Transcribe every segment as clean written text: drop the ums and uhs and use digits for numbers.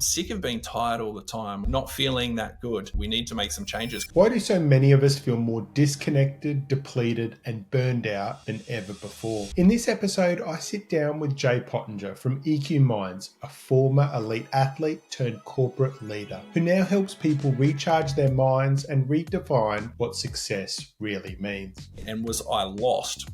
I'm sick of being tired all the time, not feeling that good. We need to make some changes. Why do so many of us feel more disconnected, depleted, and burned out than ever before? In this episode, I sit down with Jay Pottenger from EQ Minds, a former elite athlete turned corporate leader, who now helps people recharge their minds and redefine what success really means. And was I lost?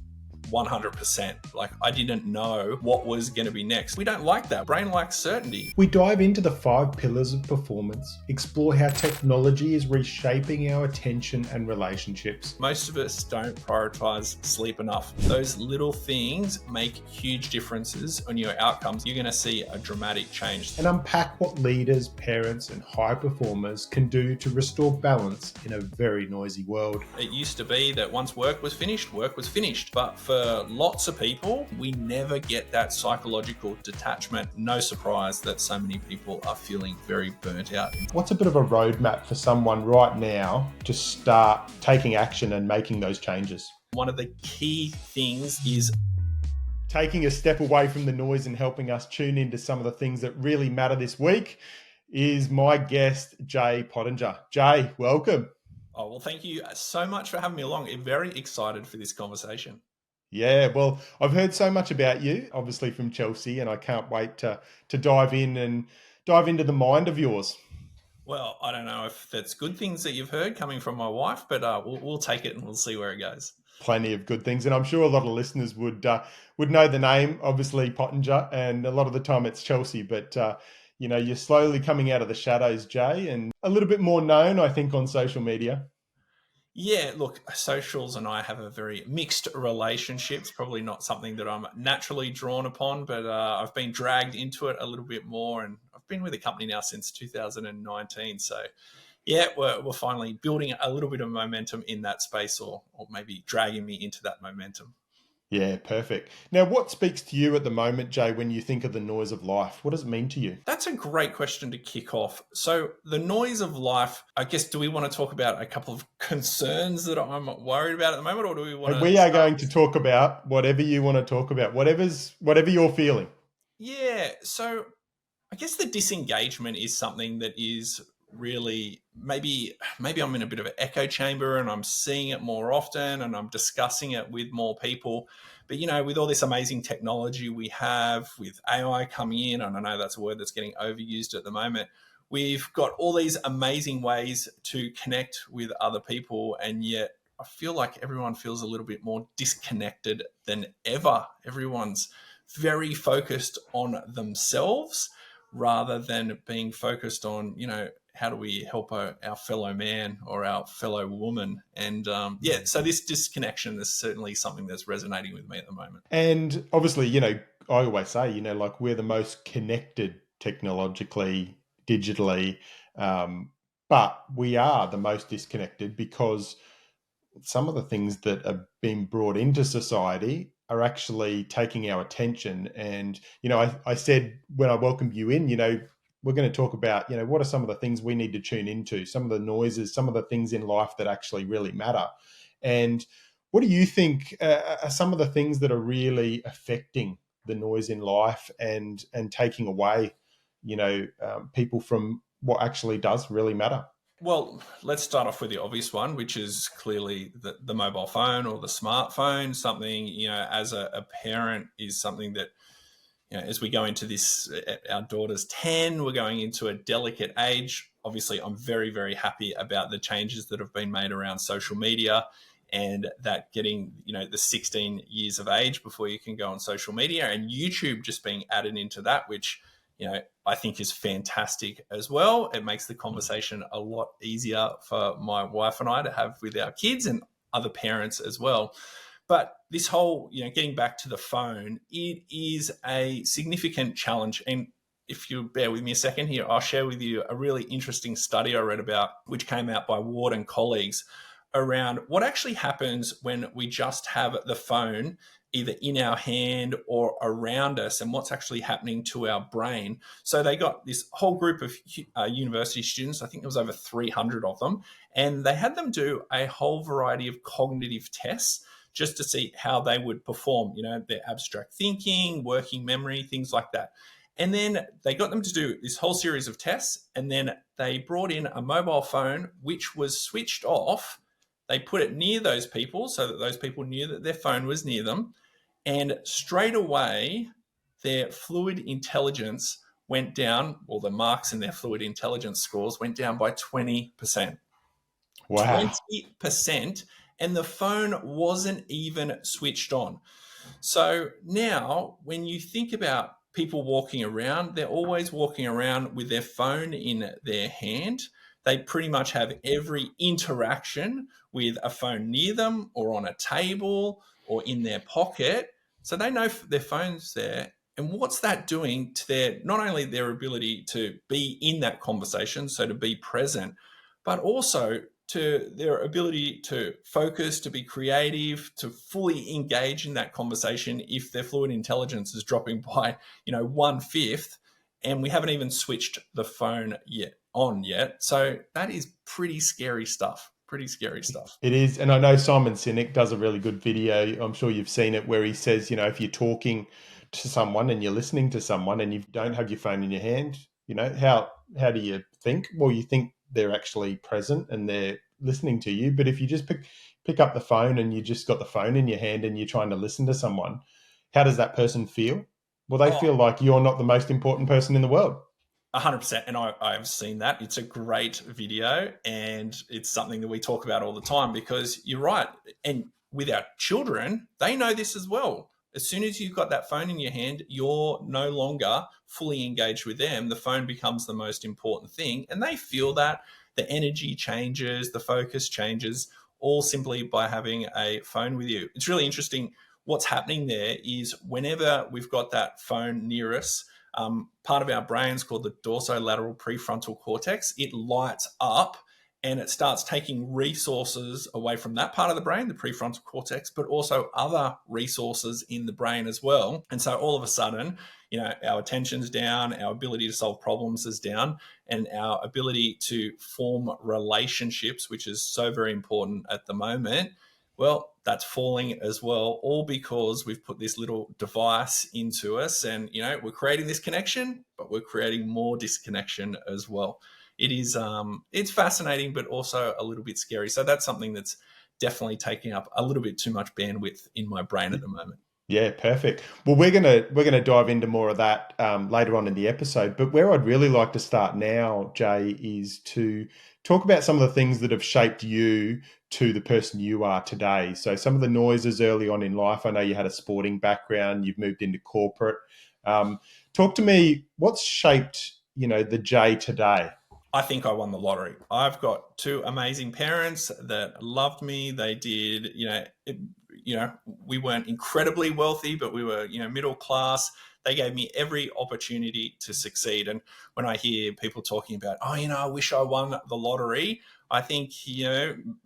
100%. Like, I didn't know what was going to be next. We don't like that. Brain likes certainty. We dive into the 5 pillars of performance, explore how technology is reshaping our attention and relationships. Most of us don't prioritize sleep enough. Those little things make huge differences on your outcomes. You're going to see a dramatic change. And unpack what leaders, parents, and high performers can do to restore balance in a very noisy world. It used to be that once work was finished. But for lots of people, we never get that psychological detachment. No surprise that so many people are feeling very burnt out. What's a bit of a roadmap for someone right now to start taking action and making those changes? One of the key things is taking a step away from the noise and helping us tune into some of the things that really matter this week is my guest, Jay Pottenger. Jay, welcome. Oh, well, thank you so much for having me along. I'm very excited for this conversation. Yeah, well, I've heard so much about you, obviously from Chelsea, and I can't wait to dive into the mind of yours. Well, I don't know if that's good things that you've heard coming from my wife, but we'll take it and we'll see where it goes. Plenty of good things, and I'm sure a lot of listeners would know the name, obviously Pottenger, and a lot of the time it's Chelsea, but you're slowly coming out of the shadows, Jay, and a little bit more known, I think, on social media. Yeah, look, socials and I have a very mixed relationship. It's probably not something that I'm naturally drawn upon, but I've been dragged into it a little bit more, and I've been with the company now since 2019. So, yeah, we're finally building a little bit of momentum in that space, or maybe dragging me into that momentum. Yeah, perfect. Now, what speaks to you at the moment, Jay, when you think of the noise of life? What does it mean to you? That's a great question to kick off. So the noise of life, I guess, do we want to talk about a couple of concerns that I'm worried about at the moment, or do we want to... We are going to talk about whatever you want to talk about, whatever you're feeling. Yeah, so I guess the disengagement is something that is really, maybe I'm in a bit of an echo chamber and I'm seeing it more often and I'm discussing it with more people. But, with all this amazing technology we have with AI coming in, and I know that's a word that's getting overused at the moment, we've got all these amazing ways to connect with other people. And yet I feel like everyone feels a little bit more disconnected than ever. Everyone's very focused on themselves rather than being focused on, how do we help our fellow man or our fellow woman? And so this disconnection is certainly something that's resonating with me at the moment. And obviously, I always say, we're the most connected technologically, digitally, but we are the most disconnected because some of the things that are being brought into society are actually taking our attention. And, I said when I welcomed you in, we're going to talk about, what are some of the things we need to tune into, some of the noises, some of the things in life that actually really matter. And what do you think are some of the things that are really affecting the noise in life and taking away, people from what actually does really matter? Well, let's start off with the obvious one, which is clearly the mobile phone or the smartphone. Something, as a parent is something that, as we go into this, our daughter's 10, we're going into a delicate age. Obviously, I'm very, very happy about the changes that have been made around social media and that getting, the 16 years of age before you can go on social media, and YouTube just being added into that, which, I think is fantastic as well. It makes the conversation a lot easier for my wife and I to have with our kids and other parents as well. But this whole, getting back to the phone, it is a significant challenge. And if you bear with me a second here, I'll share with you a really interesting study I read about, which came out by Ward and colleagues, around what actually happens when we just have the phone either in our hand or around us, and what's actually happening to our brain. So they got this whole group of university students, I think there was over 300 of them, and they had them do a whole variety of cognitive tests just to see how they would perform, their abstract thinking, working memory, things like that. And then they got them to do this whole series of tests, and then they brought in a mobile phone which was switched off. They put it near those people so that those people knew that their phone was near them, and straight away their fluid intelligence went down, or the marks in their fluid intelligence scores went down by 20%. Wow. 20%, and the phone wasn't even switched on. So now, when you think about people walking around, they're always walking around with their phone in their hand. They pretty much have every interaction with a phone near them or on a table or in their pocket. So they know their phone's there. And what's that doing to their, not only their ability to be in that conversation, so to be present, but also to their ability to focus, to be creative, to fully engage in that conversation if their fluid intelligence is dropping by, 1/5, and we haven't even switched the phone yet. So that is pretty scary stuff. Pretty scary stuff. It is. And I know Simon Sinek does a really good video. I'm sure you've seen it, where he says, if you're talking to someone and you're listening to someone and you don't have your phone in your hand, how do you think? Well, you think they're actually present and they're listening to you. But if you just pick up the phone and you just got the phone in your hand and you're trying to listen to someone, how does that person feel? Well, they feel like you're not the most important person in the world. 100%. And I've seen that. It's a great video, and it's something that we talk about all the time, because you're right. And with our children, they know this as well. As soon as you've got that phone in your hand, you're no longer fully engaged with them. The phone becomes the most important thing, and they feel that. The energy changes, the focus changes, all simply by having a phone with you. It's really interesting. What's happening there is, whenever we've got that phone near us, part of our brains called the dorsolateral prefrontal cortex, it lights up and it starts taking resources away from that part of the brain, the prefrontal cortex, but also other resources in the brain as well. And so all of a sudden, our attention's down, our ability to solve problems is down, and our ability to form relationships, which is so very important at the moment, well, that's falling as well, all because we've put this little device into us, and we're creating this connection, but we're creating more disconnection as well. It is it's fascinating, but also a little bit scary. So that's something that's definitely taking up a little bit too much bandwidth in my brain at the moment. Yeah, perfect. Well, we're gonna dive into more of that later on in the episode. But where I'd really like to start now, Jay, is to talk about some of the things that have shaped you to the person you are today. So some of the noises early on in life. I know you had a sporting background. You've moved into corporate. Talk to me. What's shaped the Jay today? I think I won the lottery. I've got two amazing parents that loved me. They did, we weren't incredibly wealthy, but we were, middle class. They gave me every opportunity to succeed. And when I hear people talking about, I wish I won the lottery, I think,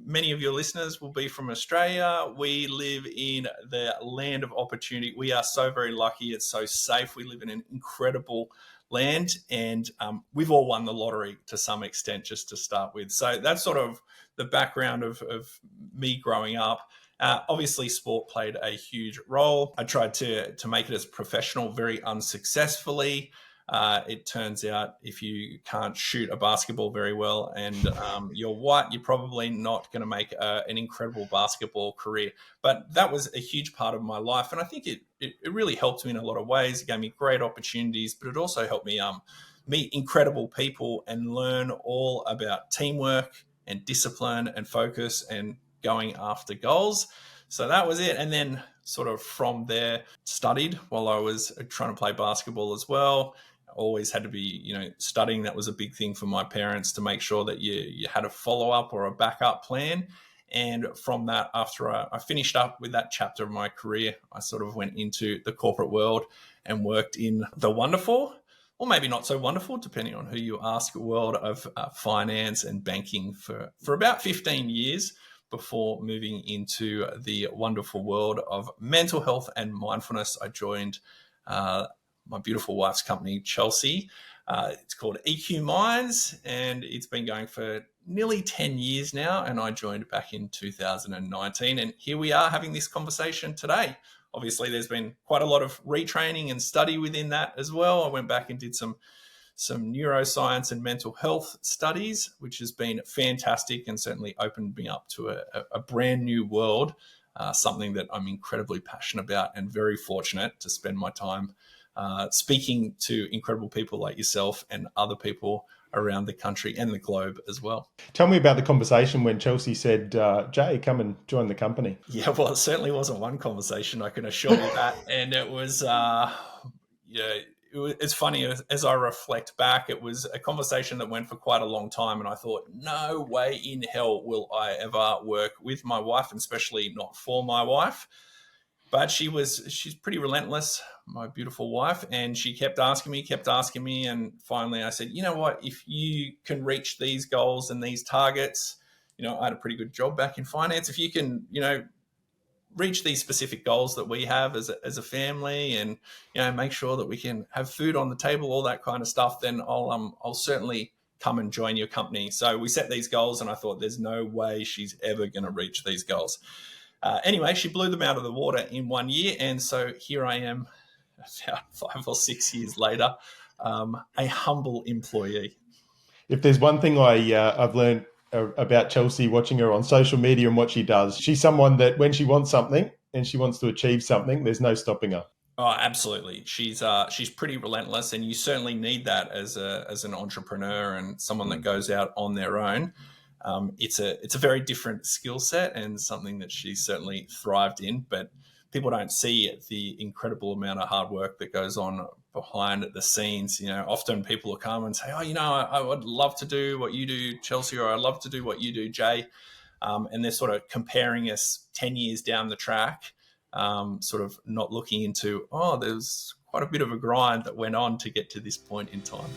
many of your listeners will be from Australia. We live in the land of opportunity. We are so very lucky. It's so safe. We live in an incredible land, and we've all won the lottery to some extent, just to start with. So that's sort of the background of me growing up. Obviously, sport played a huge role. I tried to make it as professional, very unsuccessfully. It turns out if you can't shoot a basketball very well and you're white, you're probably not going to make an incredible basketball career. But that was a huge part of my life. And I think it really helped me in a lot of ways. It gave me great opportunities, but it also helped me meet incredible people and learn all about teamwork and discipline and focus and going after goals. So that was it. And then sort of from there, studied while I was trying to play basketball as well. Always had to be, studying. That was a big thing for my parents, to make sure that you had a follow-up or a backup plan. And from that, after I finished up with that chapter of my career, I sort of went into the corporate world and worked in the wonderful, or maybe not so wonderful, depending on who you ask, world of finance and banking for about 15 years before moving into the wonderful world of mental health and mindfulness. I joined my beautiful wife's company, Chelsea. It's called EQ Minds, and it's been going for nearly 10 years now. And I joined back in 2019. And here we are having this conversation today. obviously there's been quite a lot of retraining and study within that as well. I went back and did some neuroscience and mental health studies, which has been fantastic and certainly opened me up to a brand new world, something that I'm incredibly passionate about and very fortunate to spend my time speaking to incredible people like yourself and other people around the country and the globe as well. Tell me about the conversation when Chelsea said, Jay, come and join the company. Yeah, well, it certainly wasn't one conversation, I can assure you that. And it was, it's funny as I reflect back, it was a conversation that went for quite a long time. And I thought, no way in hell will I ever work with my wife, and especially not for my wife. But she's pretty relentless, my beautiful wife, and she kept asking me. And finally I said, you know what, if you can reach these goals and these targets, I had a pretty good job back in finance. If you can, reach these specific goals that we have as a family, and make sure that we can have food on the table, all that kind of stuff, then I'll certainly come and join your company. So we set these goals, and I thought there's no way she's ever going to reach these goals. Anyway, she blew them out of the water in 1 year, and so here I am about 5 or 6 years later, a humble employee. If there's one thing I've learned about Chelsea watching her on social media and what she does, she's someone that when she wants something and she wants to achieve something, there's no stopping her. Oh, absolutely. She's pretty relentless, and you certainly need that as an entrepreneur and someone that goes out on their own. It's a very different skill set and something that she certainly thrived in, but people don't see the incredible amount of hard work that goes on behind the scenes. Often people will come and say, oh, I would love to do what you do, Chelsea, or I'd love to do what you do, Jay. And they're sort of comparing us 10 years down the track, sort of not looking into, there's quite a bit of a grind that went on to get to this point in time.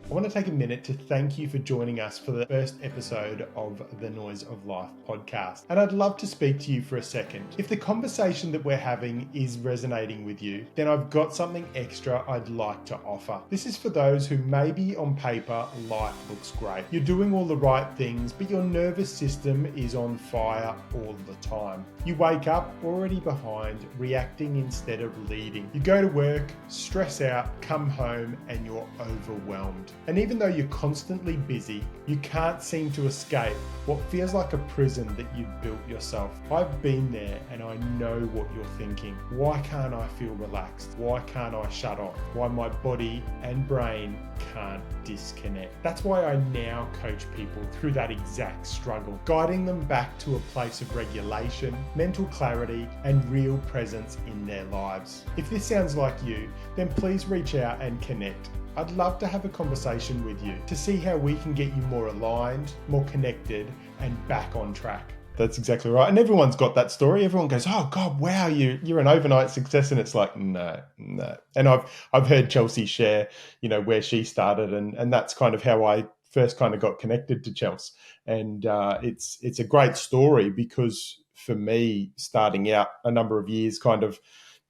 I want to take a minute to thank you for joining us for the first episode of the Noise of Life podcast. And I'd love to speak to you for a second. If the conversation that we're having is resonating with you, then I've got something extra I'd like to offer. This is for those who maybe on paper life looks great. You're doing all the right things, but your nervous system is on fire all the time. You wake up already behind, reacting instead of leading. You go to work, stress out, come home, and you're overwhelmed. And even though you're constantly busy, you can't seem to escape what feels like a prison that you've built yourself. I've been there and I know what you're thinking. Why can't I feel relaxed? Why can't I shut off? Why my body and brain can't disconnect? That's why I now coach people through that exact struggle, guiding them back to a place of regulation, mental clarity, and real presence in their lives. If this sounds like you, then please reach out and connect. I'd love to have a conversation with you to see how we can get you more aligned, more connected, and back on track. That's exactly right. And everyone's got that story. Everyone goes, oh God, wow, you're an overnight success. And it's like, no. And I've heard Chelsea share, where she started, and that's kind of how I first kind of got connected to Chelsea. And it's a great story because for me, starting out a number of years kind of,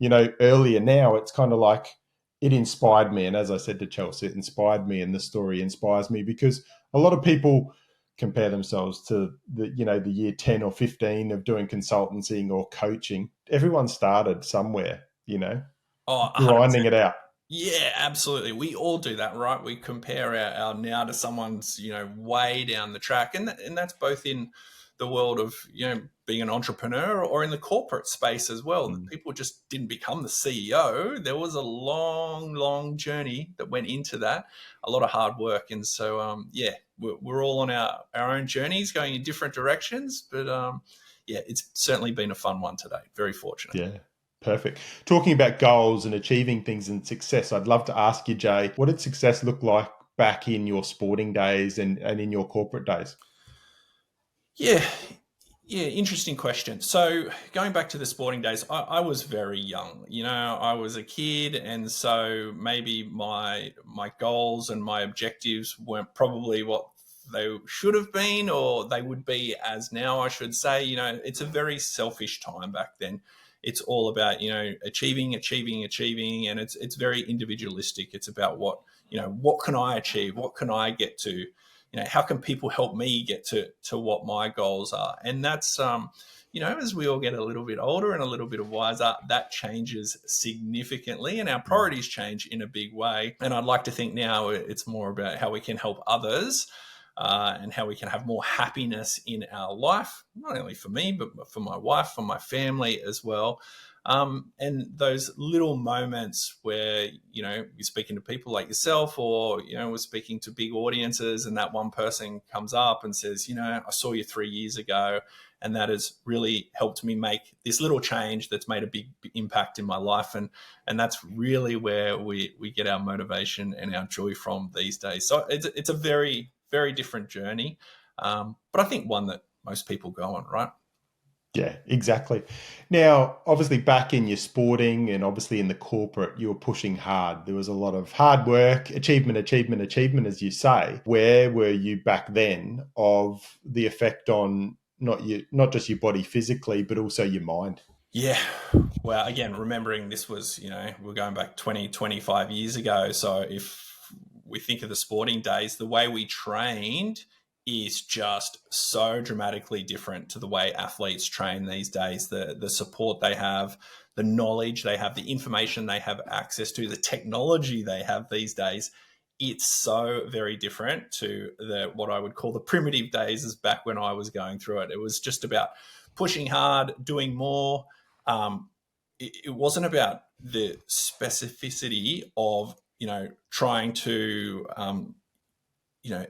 earlier now, it's kind of like, it inspired me. And as I said to Chelsea, it inspired me, and the story inspires me because a lot of people compare themselves to the year 10 or 15 of doing consultancy or coaching. Everyone started somewhere, grinding it out. Yeah, absolutely. We all do that, right? We compare our now to someone's, way down the track. And that's both in the world of, being an entrepreneur or in the corporate space as well. People just didn't become the CEO. There was a long, long journey that went into that, a lot of hard work. And so, we're all on our own journeys going in different directions. But it's certainly been a fun one today. Very fortunate. Yeah. Perfect. Talking about goals and achieving things and success, I'd love to ask you, Jay, what did success look like back in your sporting days and in your corporate days? Yeah, interesting question. So going back to the sporting days, I was very young. I was a kid, and so maybe my goals and my objectives weren't probably what they should have been, or they would be as now, I should say. It's a very selfish time back then. It's all about, achieving, and it's very individualistic. It's about what can I achieve? What can I get to? how can people help me get to what my goals are? And that's, as we all get a little bit older and a little bit wiser, that changes significantly and our priorities change in a big way. And I'd like to think now it's more about how we can help others and how we can have more happiness in our life, not only for me, but for my wife, for my family as well. And those little moments where, you're speaking to people like yourself, or, we're speaking to big audiences, and that one person comes up and says, I saw you 3 years ago, and that has really helped me make this little change that's made a big impact in my life. And that's really where we get our motivation and our joy from these days. So it's a very, very different journey, but I think one that most people go on, right? Yeah, exactly. Now, obviously, back in your sporting and obviously in the corporate, you were pushing hard. There was a lot of hard work, achievement, achievement, achievement, as you say. Where were you back then of the effect on not just your body physically, but also your mind? Yeah. Well, again, remembering this was, we're going back 20, 25 years ago. So if we think of the sporting days, the way we trained is just so dramatically different to the way athletes train these days. The support they have, the knowledge they have, the information they have access to, the technology they have these days, it's so very different to what I would call the primitive days as back when I was going through it. It was just about pushing hard, doing more. It wasn't about the specificity of, trying to,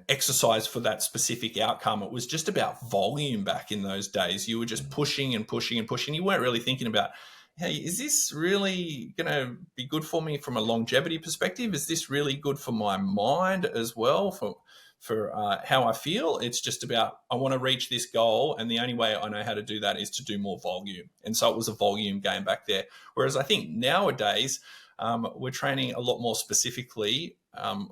exercise for that specific outcome. It was just about volume back in those days. You were just pushing and pushing and pushing. You weren't really thinking about, hey, is this really going to be good for me from a longevity perspective? Is this really good for my mind as well, for how I feel? It's just about, I want to reach this goal, and the only way I know how to do that is to do more volume. And so it was a volume game back there. Whereas I think nowadays we're training a lot more specifically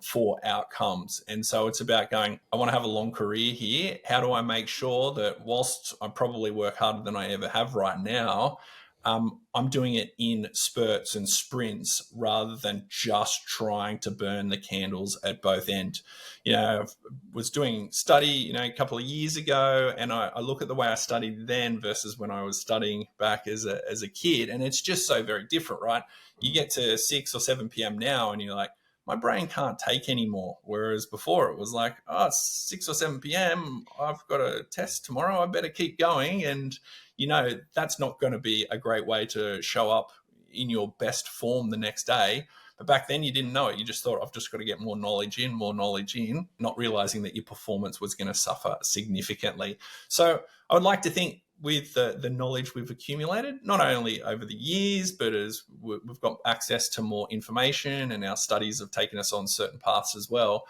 for outcomes. And so it's about going, I want to have a long career here. How do I make sure that whilst I probably work harder than I ever have right now, I'm doing it in spurts and sprints rather than just trying to burn the candles at both ends. I was doing study, a couple of years ago, and I look at the way I studied then versus when I was studying back as a kid, and it's just so very different, right? You get to 6 or 7 p.m. now, and you're like, my brain can't take anymore. Whereas before it was like, oh, it's 6 or 7 p.m. I've got a test tomorrow. I better keep going. And, that's not going to be a great way to show up in your best form the next day. But back then you didn't know it. You just thought, I've just got to get more knowledge in, not realizing that your performance was going to suffer significantly. So I would like to think with the knowledge we've accumulated, not only over the years, but as we've got access to more information and our studies have taken us on certain paths as well,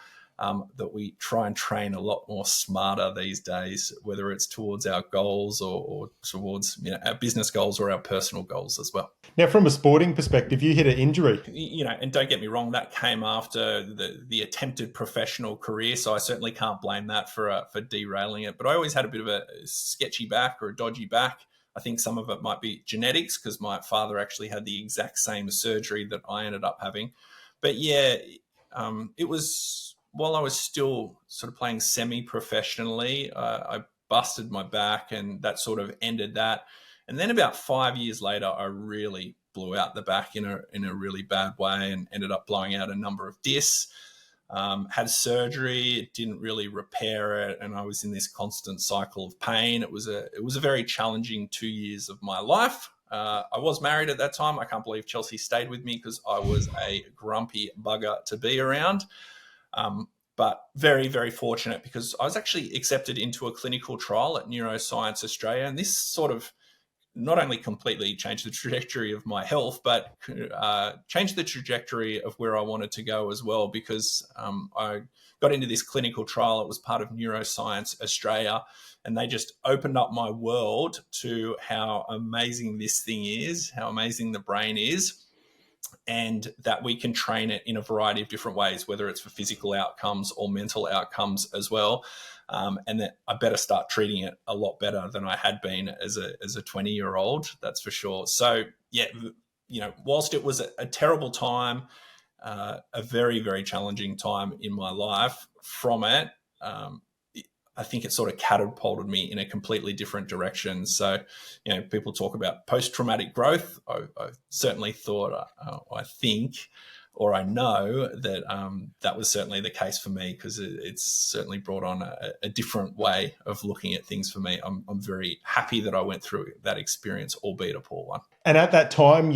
that we try and train a lot more smarter these days, whether it's towards our goals or towards our business goals or our personal goals as well. Now, from a sporting perspective, you hit an injury. And don't get me wrong, that came after the attempted professional career, so I certainly can't blame that for derailing it. But I always had a bit of a sketchy back or a dodgy back. I think some of it might be genetics because my father actually had the exact same surgery that I ended up having. But yeah, it was while I was still sort of playing semi-professionally, I busted my back, and that sort of ended that. And then about 5 years later, I really blew out the back in a really bad way and ended up blowing out a number of discs. Had surgery, it didn't really repair it, and I was in this constant cycle of pain. It was a very challenging 2 years of my life. I was married at that time. I can't believe Chelsea stayed with me because I was a grumpy bugger to be around. But very, very fortunate because I was actually accepted into a clinical trial at Neuroscience Australia. And this sort of not only completely changed the trajectory of my health, but changed the trajectory of where I wanted to go as well, because I got into this clinical trial. It was part of Neuroscience Australia, and they just opened up my world to how amazing this thing is, how amazing the brain is, and that we can train it in a variety of different ways, whether it's for physical outcomes or mental outcomes as well. And that I better start treating it a lot better than I had been as a 20-year-old, that's for sure. So yeah, whilst it was a terrible time, a very, very challenging time in my life, from it, I think it sort of catapulted me in a completely different direction. So, people talk about post-traumatic growth. I certainly thought, I think, or I know that that was certainly the case for me, because it's certainly brought on a different way of looking at things for me. I'm very happy that I went through that experience, albeit a poor one. And at that time,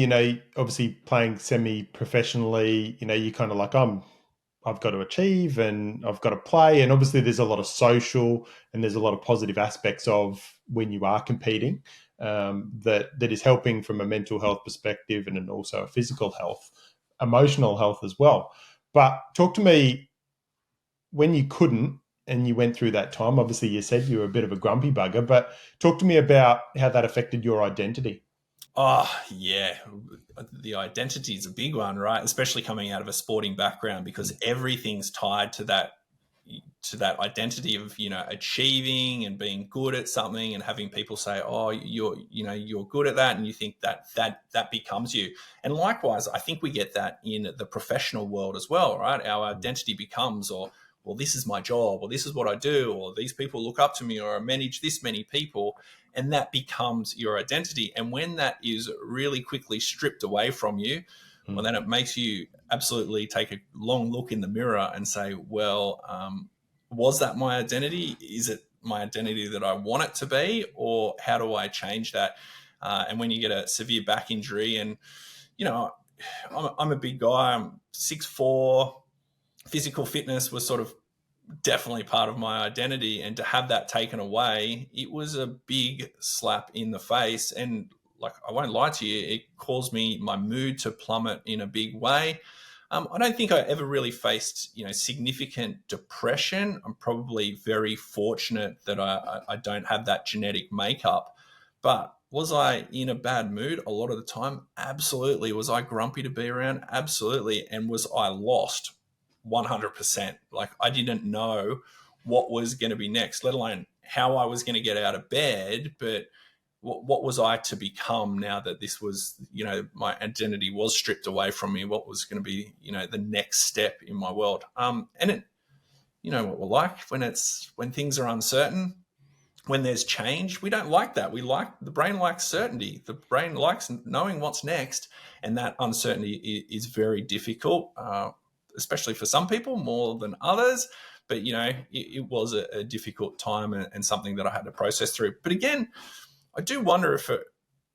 obviously playing semi-professionally, you kind of like, I've got to achieve and I've got to play. And obviously there's a lot of social and there's a lot of positive aspects of when you are competing, that is helping from a mental health perspective, and then also a physical health, emotional health as well. But talk to me when you couldn't and you went through that time. Obviously you said you were a bit of a grumpy bugger, but talk to me about how that affected your identity. Oh, yeah. The identity is a big one, right? Especially coming out of a sporting background, because everything's tied to that identity of, achieving and being good at something, and having people say, oh, you're good at that, and you think that becomes you. And likewise, I think we get that in the professional world as well, right? Our identity becomes, or, well, this is my job, or this is what I do, or these people look up to me, or I manage this many people. And that becomes your identity. And when that is really quickly stripped away from you, well, then it makes you absolutely take a long look in the mirror and say, well, was that my identity? Is it my identity that I want it to be? Or how do I change that? And when you get a severe back injury, and, I'm a big guy, I'm 6'4", physical fitness was sort of definitely part of my identity, and to have that taken away, it was a big slap in the face. And like, I won't lie to you, it caused my mood to plummet in a big way. I don't think I ever really faced significant depression. I'm probably very fortunate that I don't have that genetic makeup. But was I in a bad mood a lot of the time? Absolutely. Was I grumpy to be around? Absolutely. And was I lost? 100%. Like, I didn't know what was going to be next, let alone how I was going to get out of bed. But what was I to become now that this was, my identity was stripped away from me? What was going to be, the next step in my world? And it, what we're like when things are uncertain, when there's change, we don't like that. The brain likes certainty. The brain likes knowing what's next, and that uncertainty is very difficult, especially for some people more than others. But, it was a difficult time, and something that I had to process through. But again, I do wonder if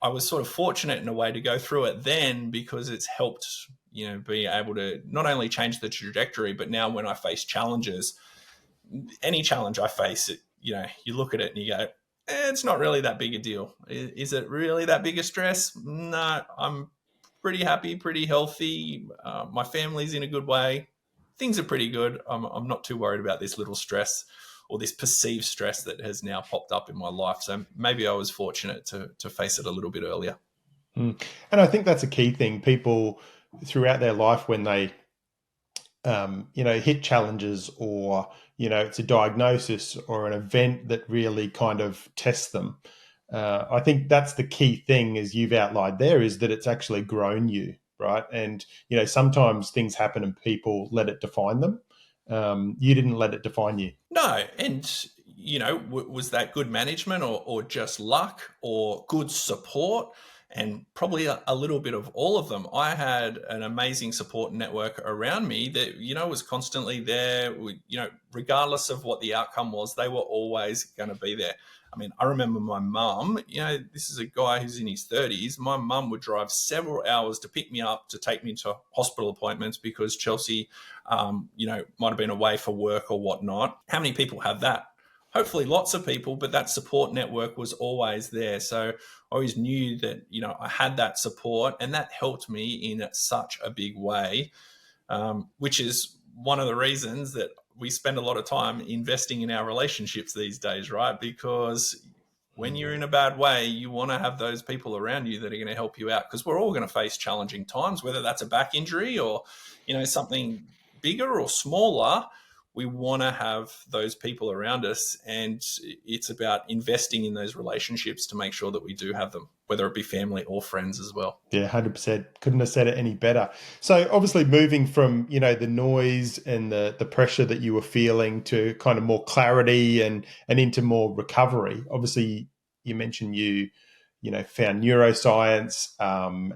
I was sort of fortunate in a way to go through it then, because it's helped, be able to not only change the trajectory, but now when I face challenges, any challenge I face, you look at it and you go, it's not really that big a deal. Is it really that big a stress? No, I'm pretty happy, pretty healthy. My family's in a good way. Things are pretty good. I'm not too worried about this little stress, or this perceived stress that has now popped up in my life. So maybe I was fortunate to face it a little bit earlier. And I think that's a key thing. People throughout their life, when they, hit challenges, or, it's a diagnosis or an event that really kind of tests them. I think that's the key thing, as you've outlined there, is that it's actually grown you, right? And, sometimes things happen and people let it define them. You didn't let it define you. No. And, was that good management, or just luck, or good support? And probably a little bit of all of them. I had an amazing support network around me that, was constantly there. Regardless of what the outcome was, they were always going to be there. I mean, I remember my mum, this is a guy who's in his 30s. My mum would drive several hours to pick me up, to take me to hospital appointments, because Chelsea, might have been away for work or whatnot. How many people have that? Hopefully lots of people, but that support network was always there. So I always knew that, I had that support, and that helped me in such a big way, which is one of the reasons that we spend a lot of time investing in our relationships these days, right? Because when you're in a bad way, you want to have those people around you that are going to help you out, because we're all going to face challenging times, whether that's a back injury or, something bigger or smaller. we want to have those people around us, and it's about investing in those relationships to make sure that we do have them, whether it be family or friends as well. Yeah, 100%. Couldn't have said it any better. So obviously moving from, the noise and the pressure that you were feeling to kind of more clarity and into more recovery. Obviously you mentioned found neuroscience,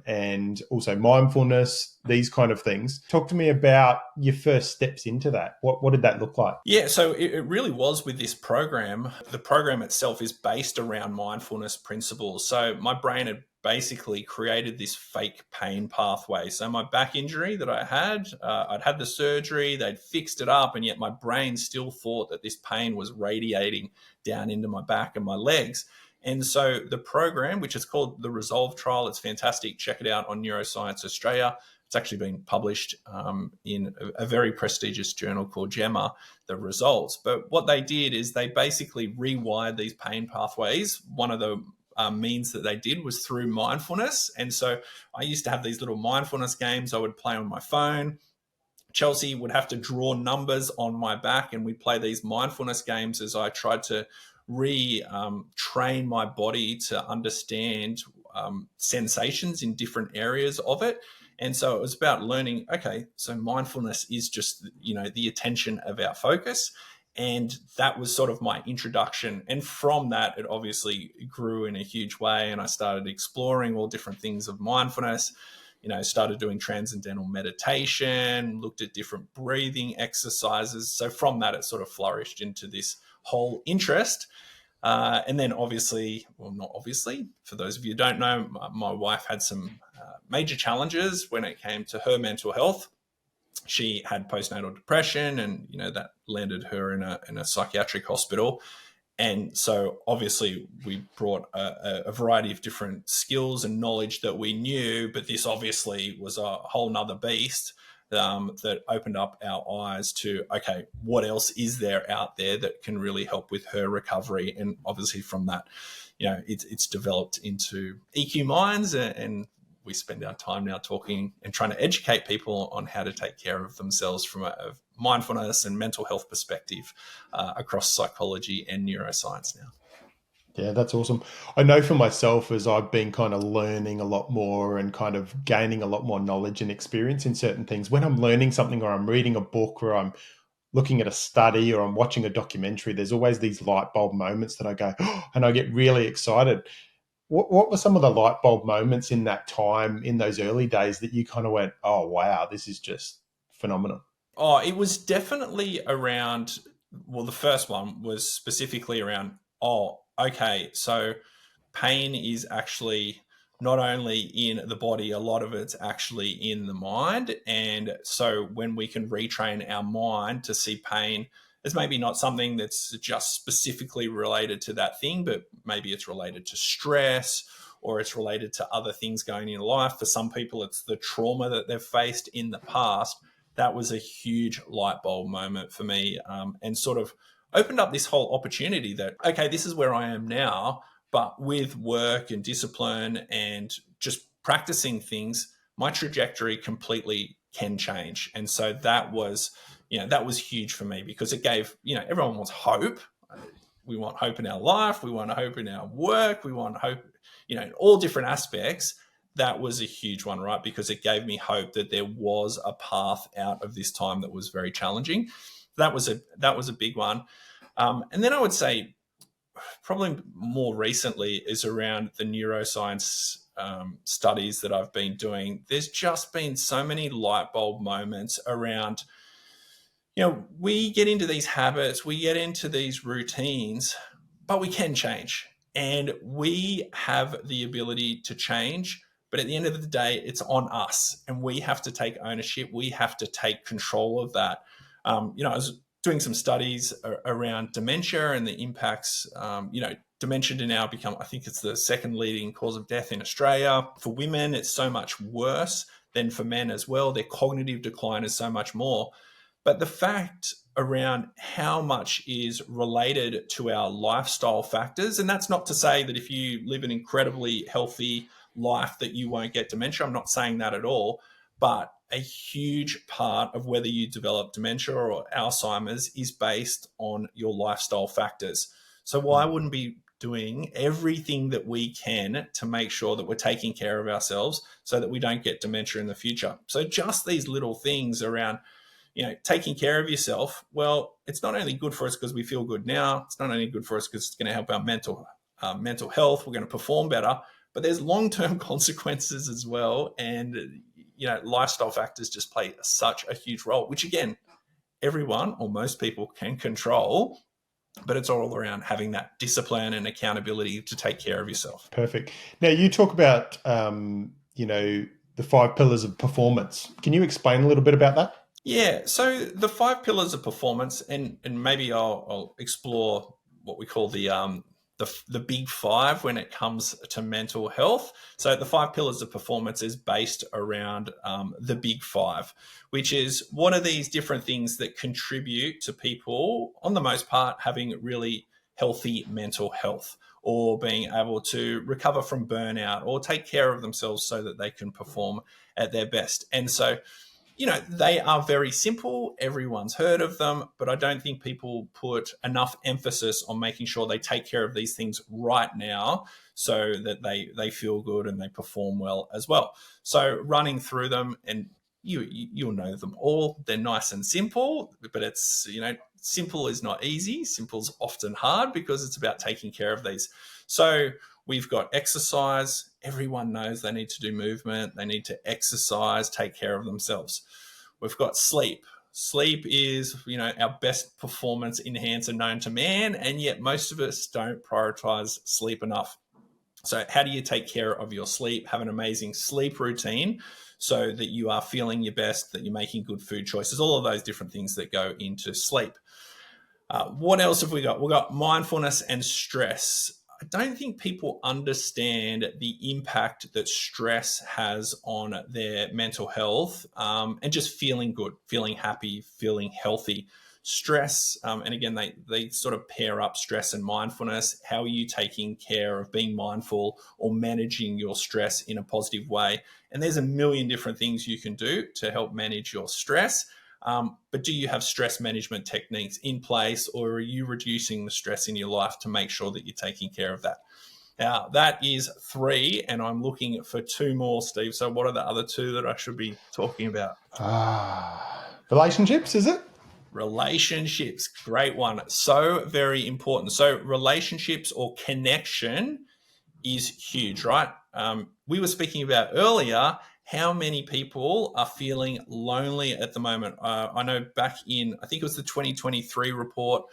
and also mindfulness, these kind of things. Talk to me about your first steps into that. What did that look like? Yeah, so it really was with this program. The program itself is based around mindfulness principles. So my brain had basically created this fake pain pathway. So my back injury that I had, I'd had the surgery, they'd fixed it up, and yet my brain still thought that this pain was radiating down into my back and my legs. And so the program, which is called the Resolve Trial, it's fantastic. Check it out on Neuroscience Australia. It's actually been published in a very prestigious journal called JEMA, the results. But what they did is they basically rewired these pain pathways. One of the means that they did was through mindfulness. And so I used to have these little mindfulness games I would play on my phone. Chelsea would have to draw numbers on my back, and we'd play these mindfulness games as I tried to train my body to understand sensations in different areas of it. And so it was about learning, okay, so mindfulness is just, the attention of our focus. And that was sort of my introduction. And from that, it obviously grew in a huge way. And I started exploring all different things of mindfulness, started doing transcendental meditation, looked at different breathing exercises. So from that, it sort of flourished into this whole interest. And then not obviously, for those of you who don't know, my wife had some major challenges when it came to her mental health. She had postnatal depression, and, that landed her in a psychiatric hospital. And so obviously we brought a variety of different skills and knowledge that we knew, but this obviously was a whole nother beast that opened up our eyes to, okay, what else is there out there that can really help with her recovery? And obviously from that, it's developed into EQ Minds, and we spend our time now talking and trying to educate people on how to take care of themselves from a mindfulness and mental health perspective across psychology and neuroscience now. Yeah, that's awesome. I know for myself, as I've been kind of learning a lot more and kind of gaining a lot more knowledge and experience in certain things, when I'm learning something or I'm reading a book or I'm looking at a study or I'm watching a documentary, there's always these light bulb moments that I go, oh, and I get really excited. What were some of the light bulb moments in that time, in those early days, that you kind of went, oh, wow, this is just phenomenal? Oh, it was definitely around, well, the first one was specifically around, oh, okay, so pain is actually not only in the body, a lot of it's actually in the mind. And so when we can retrain our mind to see pain as maybe not something that's just specifically related to that thing, but maybe it's related to stress or it's related to other things going in life. For some people, it's the trauma that they've faced in the past. That was a huge light bulb moment for me, and sort of opened up this whole opportunity that, okay, this is where I am now, but with work and discipline and just practicing things, my trajectory completely can change. And so that was huge for me, because it gave, everyone wants hope. We want hope in our life. We want hope in our work. We want hope, in all different aspects. That was a huge one, right? Because it gave me hope that there was a path out of this time that was very challenging. That was a big one. And then I would say probably more recently is around the neuroscience studies that I've been doing. There's just been so many light bulb moments around, we get into these habits, we get into these routines, but we can change. And we have the ability to change. But at the end of the day, it's on us, and we have to take ownership. We have to take control of that. I was doing some studies around dementia and the impacts. Dementia to now become, I think it's the second leading cause of death in Australia. For women, it's so much worse than for men as well. Their cognitive decline is so much more. But the fact around how much is related to our lifestyle factors, and that's not to say that if you live an incredibly healthy life that you won't get dementia. I'm not saying that at all. But a huge part of whether you develop dementia or Alzheimer's is based on your lifestyle factors. So why wouldn't we doing everything that we can to make sure that we're taking care of ourselves so that we don't get dementia in the future? So just these little things around, taking care of yourself, well, it's not only good for us because we feel good now, it's not only good for us because it's going to help our mental health, we're going to perform better, but there's long-term consequences as well. And, lifestyle factors just play such a huge role, which again, everyone or most people can control, but it's all around having that discipline and accountability to take care of yourself. Perfect. Now you talk about, the 5 pillars of performance. Can you explain a little bit about that? Yeah, so the 5 pillars of performance, and maybe I'll explore what we call the big 5 when it comes to mental health. So the 5 pillars of performance is based around the big 5, which is what are these different things that contribute to people, on the most part, having really healthy mental health, or being able to recover from burnout or take care of themselves so that they can perform at their best. And so, they are very simple. Everyone's heard of them, but I don't think people put enough emphasis on making sure they take care of these things right now so that they feel good and they perform well as well. So running through them, and you'll know them all. They're nice and simple, but it's, simple is not easy. Simple's often hard because it's about taking care of these. So we've got exercise. Everyone knows they need to do movement. They need to exercise, take care of themselves. We've got sleep. Sleep is, our best performance enhancer known to man, and yet most of us don't prioritize sleep enough. So how do you take care of your sleep? Have an amazing sleep routine so that you are feeling your best, that you're making good food choices, all of those different things that go into sleep. What else have we got? We've got mindfulness and stress. I don't think people understand the impact that stress has on their mental health, and just feeling good, feeling happy, feeling healthy. Stress, and again, they sort of pair up stress and mindfulness. How are you taking care of being mindful or managing your stress in a positive way? And there's a million different things you can do to help manage your stress. But do you have stress management techniques in place, or are you reducing the stress in your life to make sure that you're taking care of that? Now, that is 3, and I'm looking for 2 more, Steve. So what are the other 2 that I should be talking about? Relationships, is it? Relationships, great one. So very important. So relationships or connection is huge, right? We were speaking about earlier how many people are feeling lonely at the moment. I know back in, I think it was the 2023 report,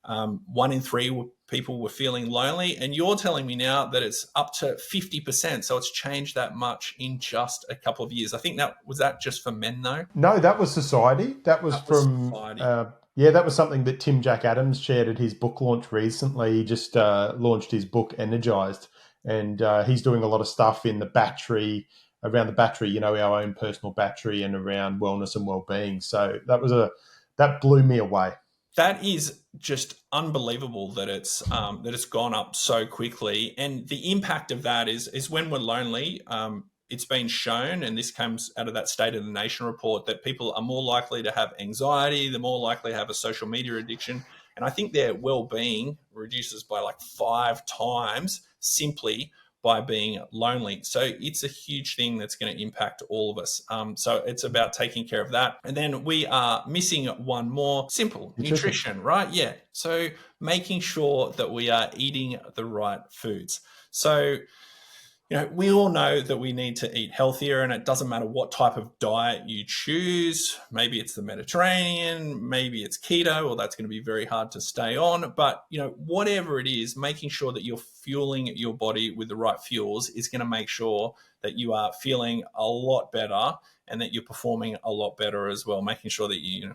1 in 3 people were feeling lonely, and you're telling me now that it's up to 50%. So it's changed that much in just a couple of years. I think that was just for men, though. No, that was society. That was from society. That was something that Tim Jack Adams shared at his book launch recently. He just launched his book Energized, and he's doing a lot of stuff in the battery, around the battery, our own personal battery, and around wellness and well-being. So that blew me away. That is just unbelievable that it's gone up so quickly, and the impact of that is when we're lonely. It's been shown, and this comes out of that State of the Nation report, that people are more likely to have anxiety, they're more likely to have a social media addiction, and I think their well-being reduces by like 5 times simply by being lonely. So it's a huge thing that's going to impact all of us. So it's about taking care of that. And then we are missing one more: simple nutrition, right? Yeah. So making sure that we are eating the right foods. So, we all know that we need to eat healthier, and it doesn't matter what type of diet you choose. Maybe it's the Mediterranean, maybe it's keto, or that's going to be very hard to stay on. But, whatever it is, making sure that you're fueling your body with the right fuels is going to make sure that you are feeling a lot better and that you're performing a lot better as well. Making sure that you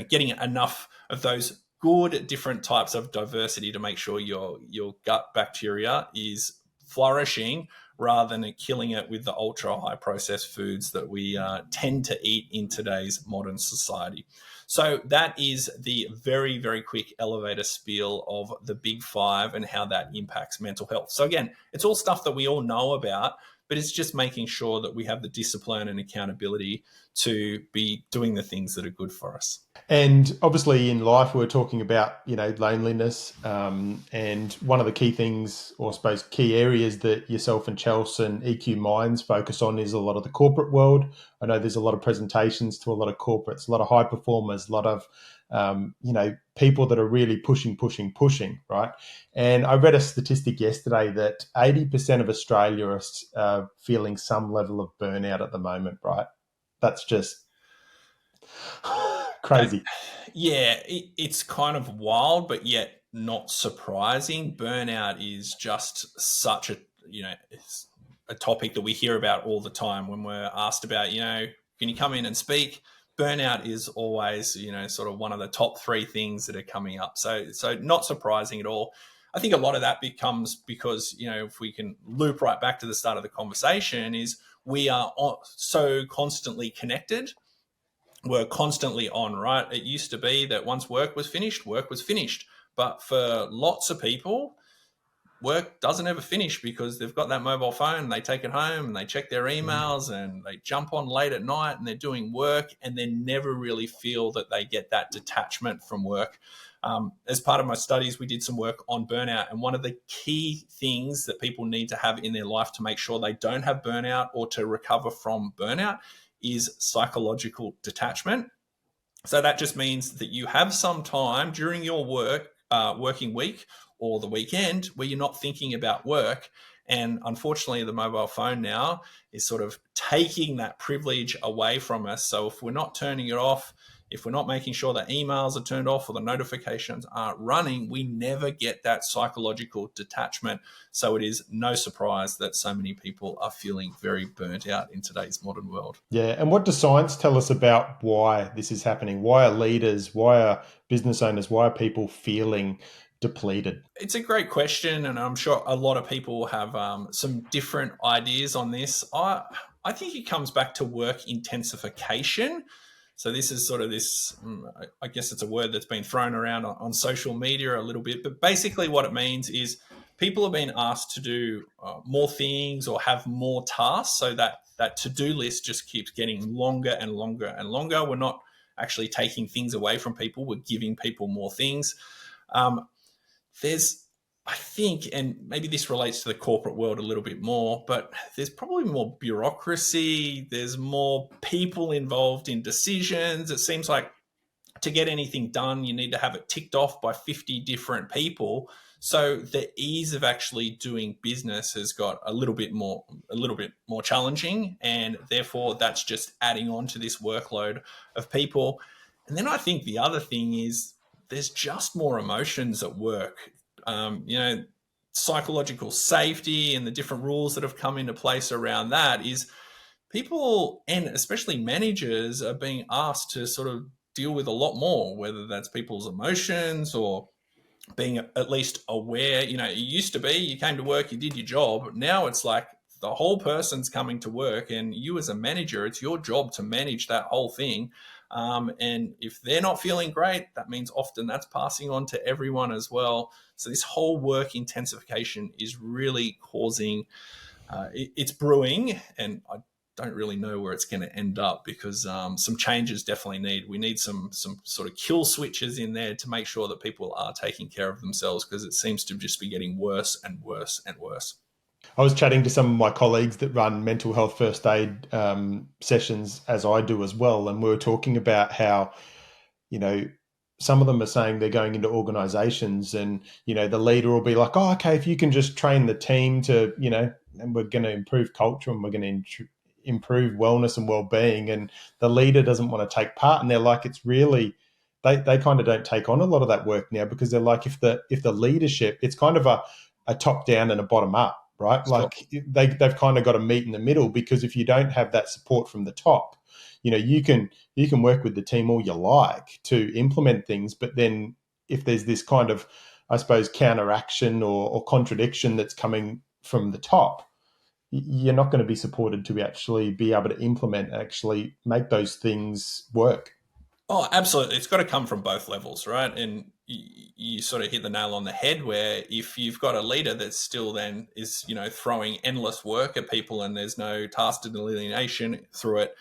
getting enough of those good different types of diversity to make sure your gut bacteria is flourishing, rather than killing it with the ultra high processed foods that we tend to eat in today's modern society. So that is the very, very quick elevator spiel of the big 5 and how that impacts mental health. So again, it's all stuff that we all know about, but it's just making sure that we have the discipline and accountability to be doing the things that are good for us. And obviously in life, we're talking about, loneliness. And one of the key things, or I suppose key areas that yourself and Chelsea and EQ Minds focus on is a lot of the corporate world. I know there's a lot of presentations to a lot of corporates, a lot of high performers, a lot of, people that are really pushing, right? And I read a statistic yesterday that 80% of Australia are feeling some level of burnout at the moment, right? That's just That, crazy. yeah, it's kind of wild, but yet not surprising. Burnout is just such a, it's a topic that we hear about all the time when we're asked about, can you come in and speak? Burnout is always, sort of one of the top three things that are coming up. So not surprising at all. I think a lot of that becomes because, if we can loop right back to the start of the conversation, is we are so constantly connected. We're constantly on, right? It used to be that once work was finished, work was finished. But for lots of people, work doesn't ever finish because they've got that mobile phone, they take it home and they check their emails and they jump on late at night and they're doing work and they never really feel that they get that detachment from work. As part of my studies, we did some work on burnout. And one of the key things that people need to have in their life to make sure they don't have burnout or to recover from burnout is psychological detachment. So that just means that you have some time during your working week or the weekend where you're not thinking about work. And unfortunately, the mobile phone now is sort of taking that privilege away from us. So if we're not turning it off, if we're not making sure that emails are turned off or the notifications aren't running, we never get that psychological detachment. So it is no surprise that so many people are feeling very burnt out in today's modern world. Yeah. And what does science tell us about why this is happening? Why are leaders, why are business owners, why are people feeling depleted? It's a great question, and I'm sure a lot of people have some different ideas on this. I think it comes back to work intensification. So this is sort of this, I guess it's a word that's been thrown around on social media a little bit, but basically what it means is people are being asked to do more things or have more tasks, so that to-do list just keeps getting longer and longer and longer. We're not actually taking things away from people, we're giving people more things. Um, there's, I think, and maybe this relates to the corporate world a little bit more, but there's probably more bureaucracy. There's more people involved in decisions. It seems like to get anything done, you need to have it ticked off by 50 different people. So the ease of actually doing business has got a little bit more challenging, and therefore that's just adding on to this workload of people. And then I think the other thing is there's just more emotions at work. Psychological safety and the different rules that have come into place around that is people, and especially managers, are being asked to sort of deal with a lot more, whether that's people's emotions or being at least aware. It used to be you came to work, you did your job. Now it's like the whole person's coming to work, and you as a manager, it's your job to manage that whole thing. And if they're not feeling great, that means often that's passing on to everyone as well. So this whole work intensification is really causing, it's brewing, and I don't really know where it's going to end up because some changes definitely we need some sort of kill switches in there to make sure that people are taking care of themselves, because it seems to just be getting worse and worse and worse. I was chatting to some of my colleagues that run mental health first aid sessions, as I do as well. And we were talking about how, you know, some of them are saying they're going into organizations and, the leader will be like, oh, okay, if you can just train the team to, and we're going to improve culture and we're going to improve wellness and well-being. And the leader doesn't want to take part. And they're like, it's really, they kind of don't take on a lot of that work now, because they're like, if the leadership, it's kind of a top down and a bottom up, right? Sure. Like they've kind of got to meet in the middle, because if you don't have that support from the top, you can work with the team all you like to implement things, but then if there's this kind of, I suppose, counteraction or contradiction that's coming from the top, you're not going to be supported to actually be able to implement, actually make those things work. Oh, absolutely. It's got to come from both levels, right? And you sort of hit the nail on the head where if you've got a leader that still then is, throwing endless work at people and there's no task delineation through it,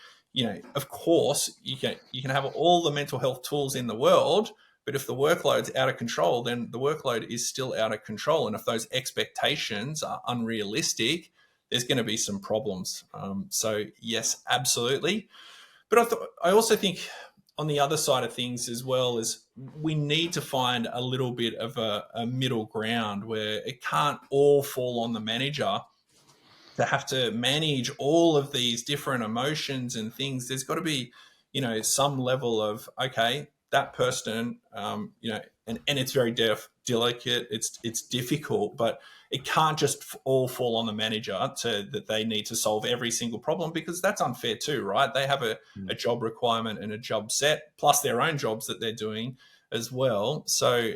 of course you can have all the mental health tools in the world, but if the workload's out of control, then the workload is still out of control. And if those expectations are unrealistic, there's going to be some problems. So yes, absolutely. But I also think on the other side of things as well is we need to find a little bit of a middle ground where it can't all fall on the manager to have to manage all of these different emotions and things. There's got to be, some level of, okay, that person, and it's very delicate. It's difficult, but it can't just all fall on the manager that they need to solve every single problem, because that's unfair too, right? They have a job requirement and a job set, plus their own jobs that they're doing as well. So,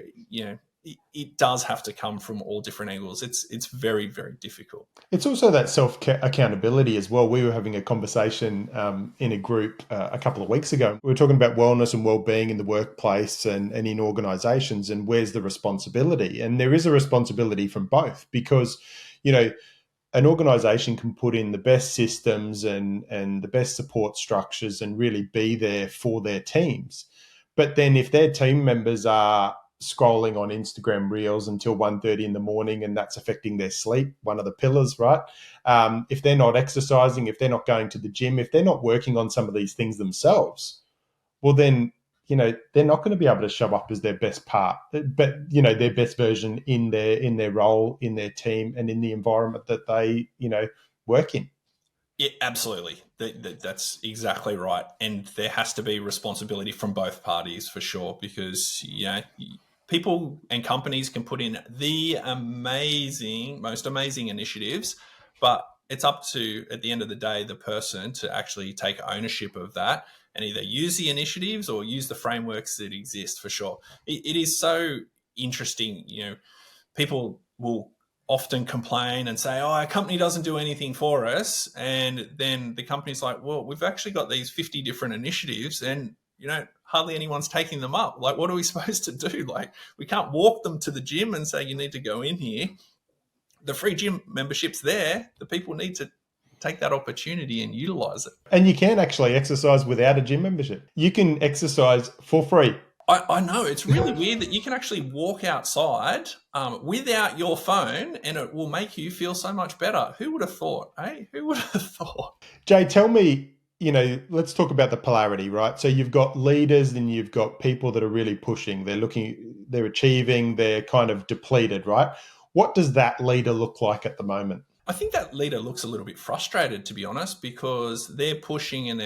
it does have to come from all different angles. It's very, very difficult. It's also that self accountability as well. We were having a conversation in a group a couple of weeks ago. We were talking about wellness and well-being in the workplace and in organizations, and where's the responsibility? And there is a responsibility from both, because, an organization can put in the best systems and the best support structures and really be there for their teams. But then if their team members are scrolling on Instagram Reels until 1:30 in the morning, and that's affecting their sleep, one of the pillars, right? If they're not exercising, if they're not going to the gym, if they're not working on some of these things themselves, well, then, they're not going to be able to show up as their best part, but, their best version in their role, in their team, and in the environment that they, work in. Yeah, absolutely. That's exactly right. And there has to be responsibility from both parties for sure, because, people and companies can put in the most amazing initiatives, but it's up to, at the end of the day, the person to actually take ownership of that and either use the initiatives or use the frameworks that exist for sure. It is so interesting. People will often complain and say, oh, our company doesn't do anything for us. And then the company's like, well, we've actually got these 50 different initiatives and, hardly anyone's taking them up. Like, what are we supposed to do? Like, we can't walk them to the gym and say, you need to go in here. The free gym membership's there. The people need to take that opportunity and utilize it. And you can actually exercise without a gym membership. You can exercise for free. I know, it's really weird that you can actually walk outside without your phone and it will make you feel so much better. Who would have thought, eh? Who would have thought? Jay, tell me, let's talk about the polarity, right? So you've got leaders and you've got people that are really pushing. They're achieving, they're kind of depleted, right? What does that leader look like at the moment? I think that leader looks a little bit frustrated, to be honest, because they're pushing and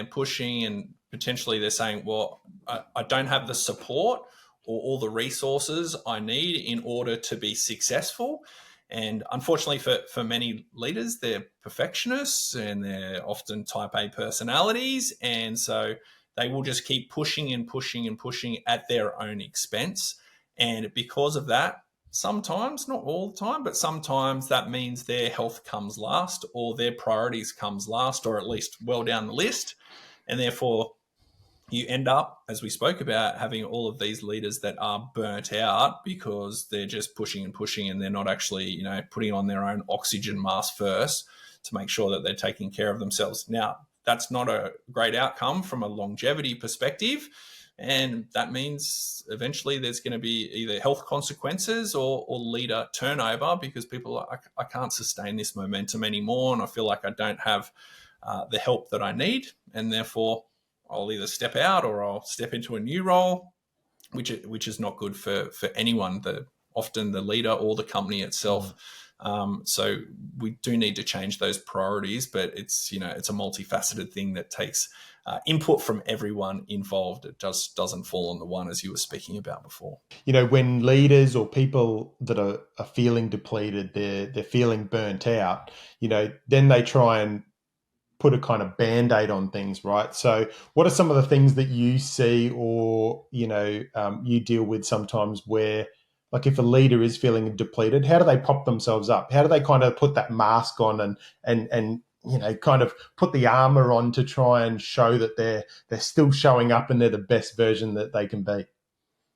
potentially they're saying, well, I don't have the support or all the resources I need in order to be successful. And unfortunately for many leaders, they're perfectionists and they're often type A personalities. And so they will just keep pushing and pushing and pushing at their own expense. And because of that, sometimes, not all the time, but sometimes that means their health comes last or their priorities comes last, or at least well down the list. And therefore, you end up, as we spoke about, having all of these leaders that are burnt out because they're just pushing and pushing and they're not actually, putting on their own oxygen mask first to make sure that they're taking care of themselves. Now, that's not a great outcome from a longevity perspective. And that means eventually there's going to be either health consequences or leader turnover, because people are, I can't sustain this momentum anymore. And I feel like I don't have the help that I need. And therefore, I'll either step out or I'll step into a new role, which is not good for anyone, often the leader or the company itself. So we do need to change those priorities, but it's a multifaceted thing that takes input from everyone involved. It just doesn't fall on the one, as you were speaking about before. When leaders or people that are feeling depleted, they're feeling burnt out, then they try and put a kind of band-aid on things, right? So what are some of the things that you see or, you deal with sometimes where, like, if a leader is feeling depleted, how do they pop themselves up? How do they kind of put that mask on and kind of put the armor on to try and show that they're still showing up and they're the best version that they can be?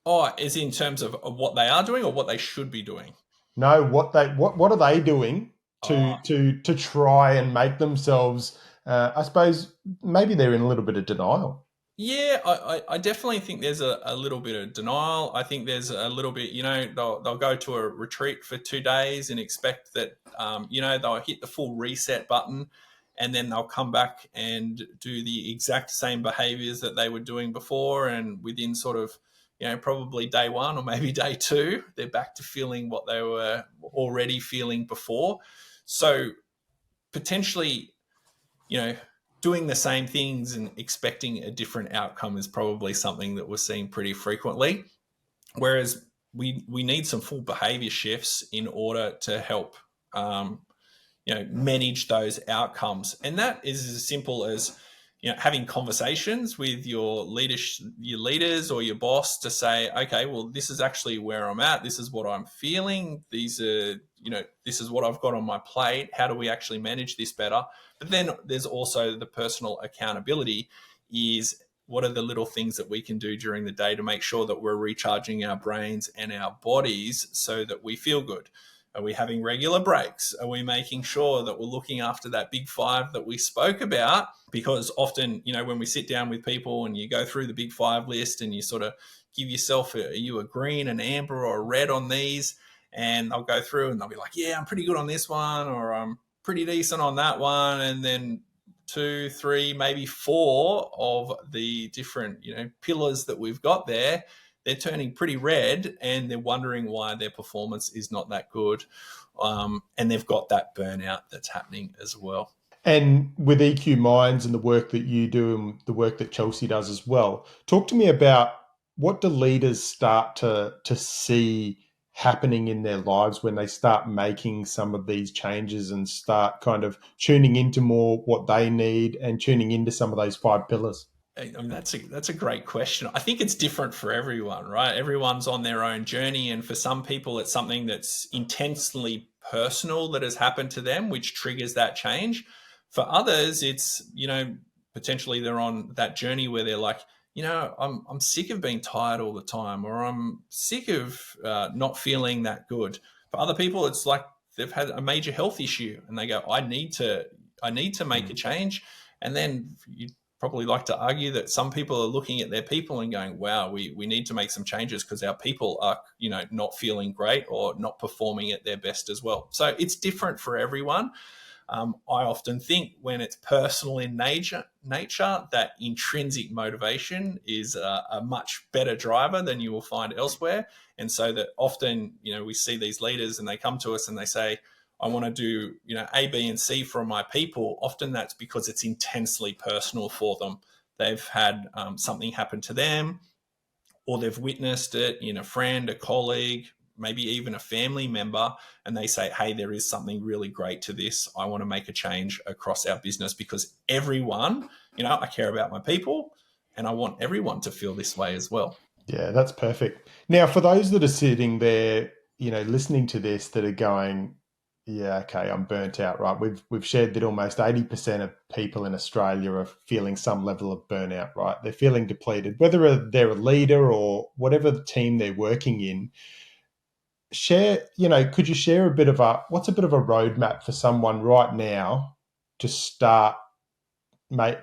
Oh, is in terms of what they are doing or what they should be doing? No, what are they doing Oh, to try and make themselves? I suppose maybe they're in a little bit of denial. yeah, I definitely think there's a little bit of denial. I think there's a little bit, they'll go to a retreat for 2 days and expect that, they'll hit the full reset button, and then they'll come back and do the exact same behaviors that they were doing before. And within sort of, probably day one or maybe day two, they're back to feeling what they were already feeling before. So potentially, you know, doing the same things and expecting a different outcome is probably something that we're seeing pretty frequently. Whereas we need some full behavior shifts in order to help manage those outcomes, and that is as simple as having conversations with your leaders or your boss to say, okay, well, this is actually where I'm at, this is what I'm feeling, these are this is what I've got on my plate, how do we actually manage this better? But then there's also the personal accountability, is what are the little things that we can do during the day to make sure that we're recharging our brains and our bodies so that we feel good? Are we having regular breaks? Are we making sure that we're looking after that big five that we spoke about? Because often, when we sit down with people and you go through the big five list and you sort of give yourself, are you a green, an amber, or a red on these? And they'll go through and they'll be like, yeah, I'm pretty good on this one, or I'm pretty decent on that one. And then 2, 3, maybe 4 of the different, pillars that we've got there, they're turning pretty red and they're wondering why their performance is not that good. And they've got that burnout that's happening as well. And with EQ Minds and the work that you do and the work that Chelsea does as well, talk to me about what do leaders start to see happening in their lives when they start making some of these changes and start kind of tuning into more what they need and tuning into some of those 5 pillars? I mean, that's a great question. I think it's different for everyone, right? Everyone's on their own journey, and for some people, it's something that's intensely personal that has happened to them, which triggers that change. For others, it's potentially they're on that journey where they're like, I'm sick of being tired all the time, or I'm sick of not feeling that good. For other people, it's like they've had a major health issue, and they go, I need to make a change. And then you probably like to argue that some people are looking at their people and going, wow, we need to make some changes because our people are, not feeling great or not performing at their best as well. So it's different for everyone. I often think when it's personal in nature, that intrinsic motivation is a much better driver than you will find elsewhere. And so that often, we see these leaders and they come to us and they say, I want to do, A, B, and C for my people. Often that's because it's intensely personal for them. They've had something happen to them, or they've witnessed it in a friend, a colleague, maybe even a family member, and they say, hey, there is something really great to this. I want to make a change across our business because everyone, I care about my people and I want everyone to feel this way as well. Yeah, that's perfect. Now, for those that are sitting there, listening to this that are going, yeah, okay, I'm burnt out, right? We've shared that almost 80% of people in Australia are feeling some level of burnout, right? They're feeling depleted, whether they're a leader or whatever the team they're working in. Could you share what's a bit of a roadmap for someone right now to start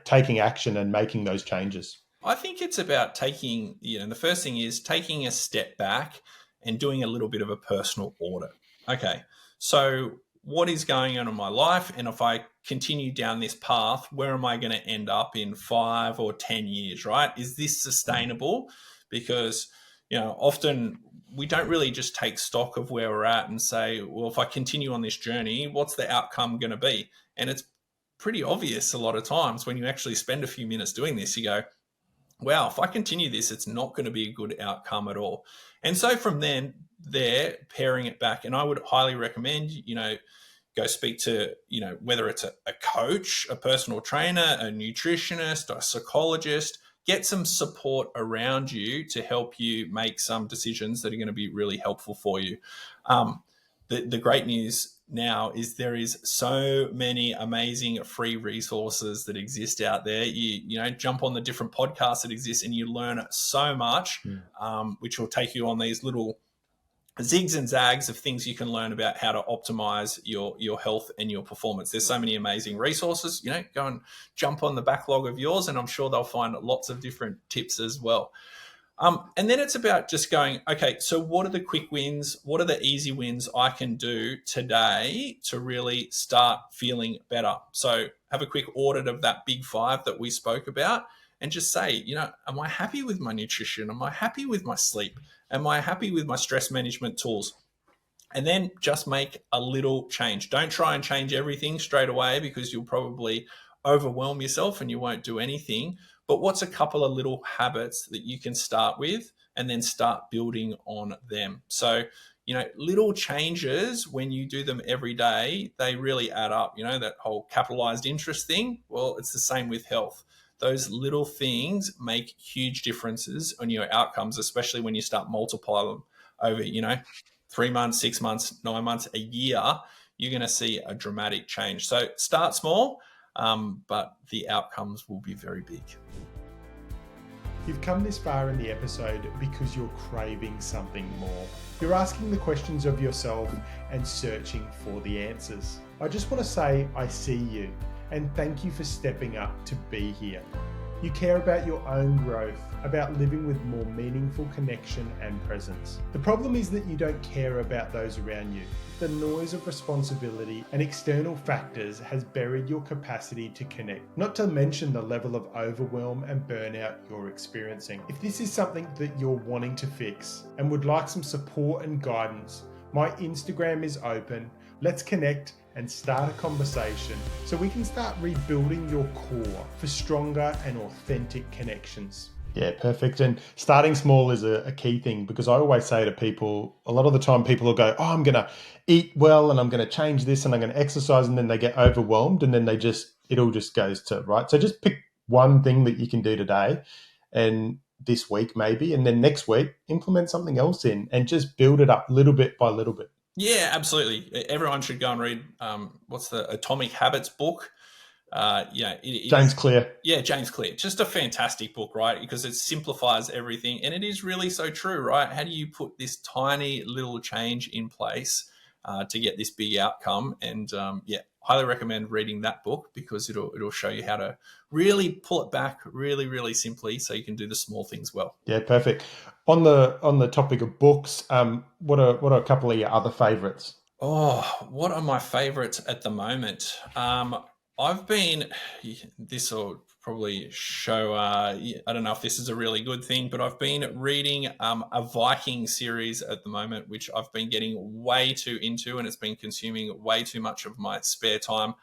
taking action and making those changes? I think it's about taking, the first thing is taking a step back and doing a little bit of a personal audit. Okay, so what is going on in my life? And if I continue down this path, where am I going to end up in 5 or 10 years, right? Is this sustainable? Because, often we don't really just take stock of where we're at and say, well, if I continue on this journey, what's the outcome going to be? And it's pretty obvious a lot of times when you actually spend a few minutes doing this, you go, wow, if I continue this, it's not going to be a good outcome at all. And so from then, there, pairing it back, and I would highly recommend, go speak to, whether it's a coach, a personal trainer, a nutritionist, a psychologist, get some support around you to help you make some decisions that are going to be really helpful for you. The great news now is there is so many amazing free resources that exist out there. You know, jump on the different podcasts that exist and you learn so much, which will take you on these little zigs and zags of things you can learn about how to optimize your health and your performance. There's so many amazing resources. You know, go and jump on the backlog of yours, and I'm sure they'll find lots of different tips as well. And then it's about just going, okay, so what are the quick wins? What are the easy wins I can do today to really start feeling better? So have a quick audit of that big five that we spoke about and just say, you know, am I happy with my nutrition? Am I happy with my sleep? Am I happy with my stress management tools? And then just make a little change. Don't try and change everything straight away because you'll probably overwhelm yourself and you won't do anything. But what's a couple of little habits that you can start with and then start building on them? So, you know, little changes, when you do them every day, they really add up. You know, that whole capitalized interest thing, well, it's the same with health. Those little things make huge differences on your outcomes, especially when you start multiplying them over, you know, 3 months, 6 months, 9 months, a year. You're going to see a dramatic change. So start small, but the outcomes will be very big. You've come this far in the episode because you're craving something more. You're asking the questions of yourself and searching for the answers. I just want to say I see you and thank you for stepping up to be here. You care about your own growth, about living with more meaningful connection and presence. The problem is that you don't care about those around you. The noise of responsibility and external factors has buried your capacity to connect, not to mention the level of overwhelm and burnout you're experiencing. If this is something that you're wanting to fix and would like some support and guidance, my Instagram is open. Let's connect and start a conversation so we can start rebuilding your core for stronger and authentic connections. Yeah, perfect. And starting small is a key thing, because I always say to people, a lot of the time people will go, oh, I'm going to eat well and I'm going to change this and I'm going to exercise, and then they get overwhelmed and then it all just goes to, right? So just pick one thing that you can do today and this week maybe, and then next week implement something else in and just build it up little bit by little bit. Yeah, absolutely. Everyone should go and read what's the Atomic Habits book. James Clear. Yeah, James Clear. Just a fantastic book, right? Because it simplifies everything. And it is really so true, right? How do you put this tiny little change in place to get this big outcome? And highly recommend reading that book, because it'll show you how to really pull it back really, really simply so you can do the small things well. Yeah, perfect. On the topic of books, what are a couple of your other favorites? Oh, what are my favorites at the moment? This will probably show, I don't know if this is a really good thing, but I've been reading a Viking series at the moment, which I've been getting way too into, and it's been consuming way too much of my spare time.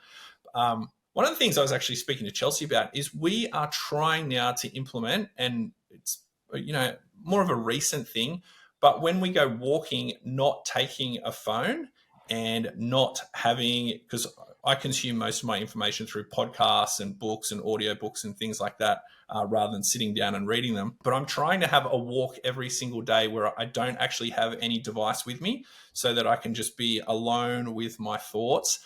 One of the things I was actually speaking to Chelsea about is we are trying now to implement, and it's, you know, more of a recent thing, but when we go walking, not taking a phone and not having, because I consume most of my information through podcasts and books and audiobooks and things like that, rather than sitting down and reading them. But I'm trying to have a walk every single day where I don't actually have any device with me, so that I can just be alone with my thoughts,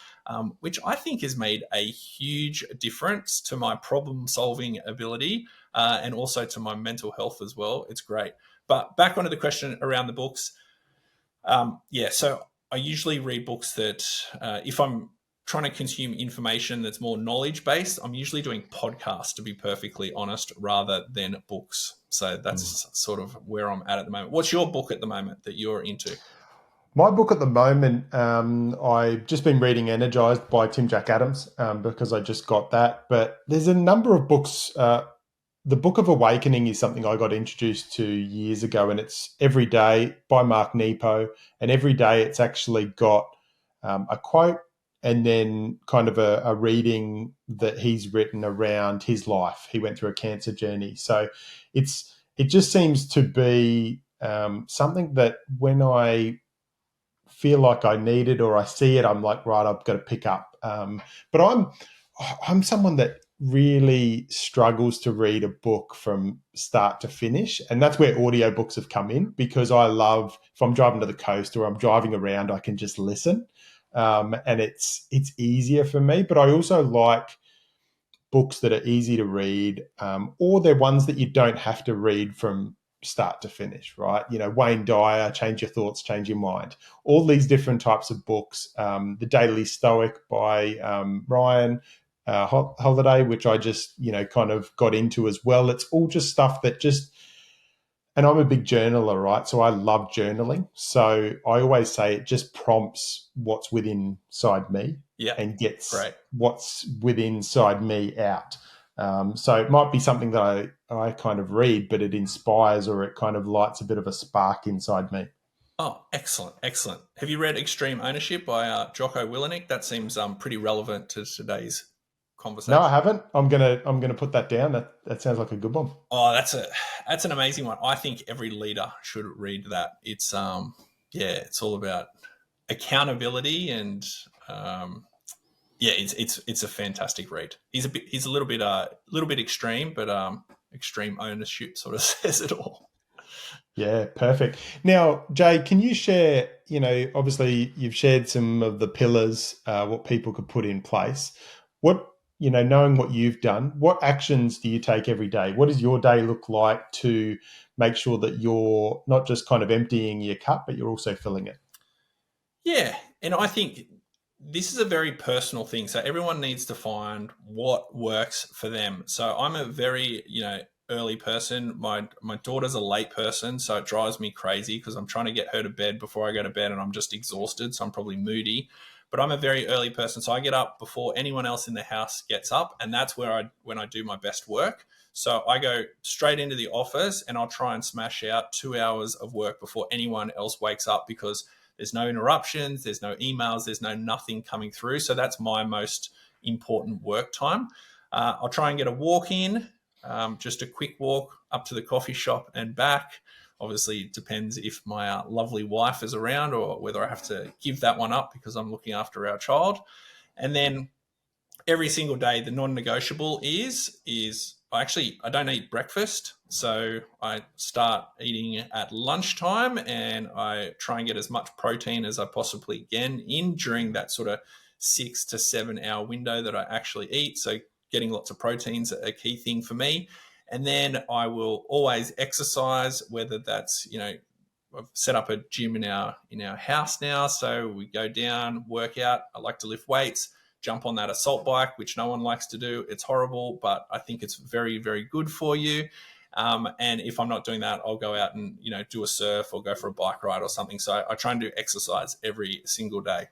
which I think has made a huge difference to my problem-solving ability and also to my mental health as well. It's great. But back onto the question around the books. So I usually read books that if I'm trying to consume information that's more knowledge-based, I'm usually doing podcasts, to be perfectly honest, rather than books. So that's sort of where I'm at the moment. What's your book at the moment that you're into? My book at the moment, I've just been reading Energized by Tim Jack Adams because I just got that. But there's a number of books. The Book of Awakening is something I got introduced to years ago, and it's Every Day by Mark Nepo. And every day it's actually got a quote and then kind of a reading that he's written around his life. He went through a cancer journey. So it just seems to be something that when I feel like I need it or I see it, I'm like, right, I've got to pick up. But I'm someone that really struggles to read a book from start to finish. And that's where audiobooks have come in, because I love, if I'm driving to the coast or I'm driving around, I can just listen. and it's easier for me. But I also like books that are easy to read, or they're ones that you don't have to read from start to finish, right? You know, Wayne Dyer, Change Your Thoughts, Change Your Mind, all these different types of books. The Daily Stoic by Ryan Holiday, which I just, kind of got into as well. It's all just stuff that just, and I'm a big journaler, right? So I love journaling. So I always say it just prompts what's within inside me Yeah, and gets great. what's within inside me out. So it might be something that I kind of read, but it inspires or it kind of lights a bit of a spark inside me. Oh, excellent, excellent. Have you read Extreme Ownership by Jocko Willink? That seems pretty relevant to today's No, I conversation. haven't. I'm gonna put that down. That sounds like a good one. Oh, that's an amazing one. I think every leader should read that. It's yeah, it's all about accountability and yeah, it's a fantastic read. He's a little bit extreme, but extreme ownership sort of says it all. Yeah, perfect. Now, Jay, can you share, obviously you've shared some of the pillars, what people could put in place. What, knowing what you've done, what actions do you take every day? What does your day look like to make sure that you're not just kind of emptying your cup, but you're also filling it? Yeah, and I think this is a very personal thing. So everyone needs to find what works for them. So I'm a very, early person. My daughter's a late person, so it drives me crazy because I'm trying to get her to bed before I go to bed and I'm just exhausted, so I'm probably moody. But I'm a very early person, so I get up before anyone else in the house gets up, and that's when I do my best work. So I go straight into the office and I'll try and smash out 2 hours of work before anyone else wakes up because there's no interruptions, there's no emails, there's no nothing coming through. So that's my most important work time. I'll try and get a walk in, just a quick walk up to the coffee shop and back. Obviously, it depends if my lovely wife is around or whether I have to give that one up because I'm looking after our child. And then every single day, the non-negotiable is I don't eat breakfast, so I start eating at lunchtime, and I try and get as much protein as I possibly can in during that sort of 6 to 7 hour window that I actually eat. So getting lots of proteins are a key thing for me. And then I will always exercise, whether that's I've set up a gym in our house now, so we go down, work out. I like to lift weights, jump on that assault bike, which no one likes to do. It's horrible, but I think it's very, very good for you. And if I'm not doing that, I'll go out and do a surf or go for a bike ride or something. So I try and do exercise every single day.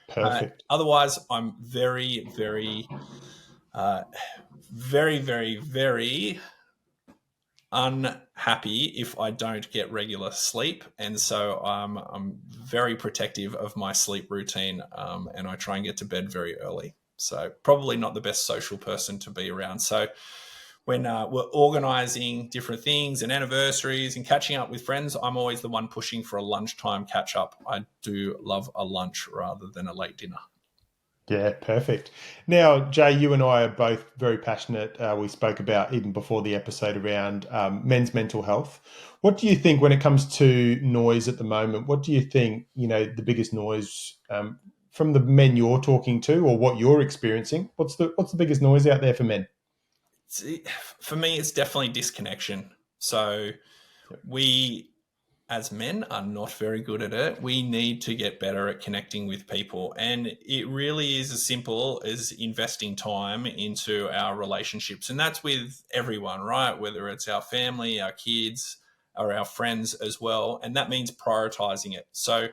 Perfect. Otherwise, I'm very, very, very, very, very unhappy if I don't get regular sleep, and so I'm very protective of my sleep routine, and I try and get to bed very early. So probably not the best social person to be around. So when we're organising different things and anniversaries and catching up with friends, I'm always the one pushing for a lunchtime catch up. I do love a lunch rather than a late dinner. Yeah, perfect. Now, Jay, you and I are both very passionate. We spoke about even before the episode around men's mental health. What do you think when it comes to noise at the moment? What do you think, the biggest noise from the men you're talking to or what you're experiencing? What's the biggest noise out there for men? For me, it's definitely disconnection. So we as men are not very good at it. We need to get better at connecting with people. And it really is as simple as investing time into our relationships. And that's with everyone, right? Whether it's our family, our kids, or our friends as well. And that means prioritizing it. So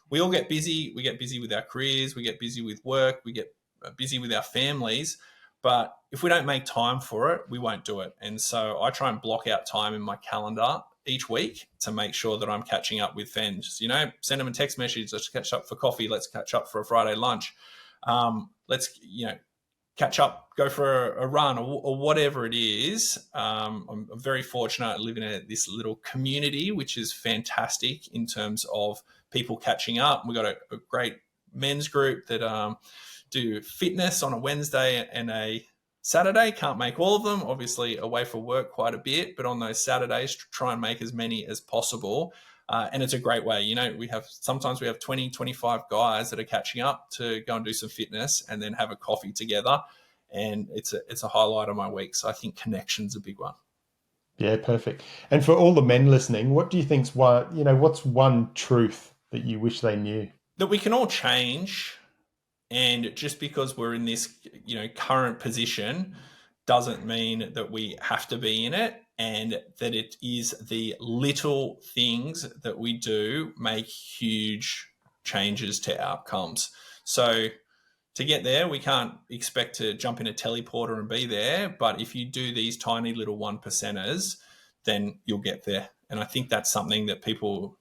we all get busy. We get busy with our careers. We get busy with work. We get busy with our families. But if we don't make time for it, we won't do it. And so I try and block out time in my calendar each week to make sure that I'm catching up with friends. Send them a text message. Let's catch up for coffee. Let's catch up for a Friday lunch. Let's catch up, go for a run or whatever it is. I'm very fortunate living in this little community, which is fantastic in terms of people catching up. We've got a great men's group that do fitness on a Wednesday and a Saturday. Can't make all of them, obviously away for work quite a bit, but on those Saturdays, try and make as many as possible. And it's a great way. Sometimes we have 20, 25 guys that are catching up to go and do some fitness and then have a coffee together. And it's a highlight of my week. So I think connection's a big one. Yeah, perfect. And for all the men listening, what do you think's what's one truth that you wish they knew? That we can all change. And just because we're in this, current position doesn't mean that we have to be in it, and that it is the little things that we do make huge changes to outcomes. So to get there, we can't expect to jump in a teleporter and be there. But if you do these tiny little 1%ers, then you'll get there. And I think that's something that people,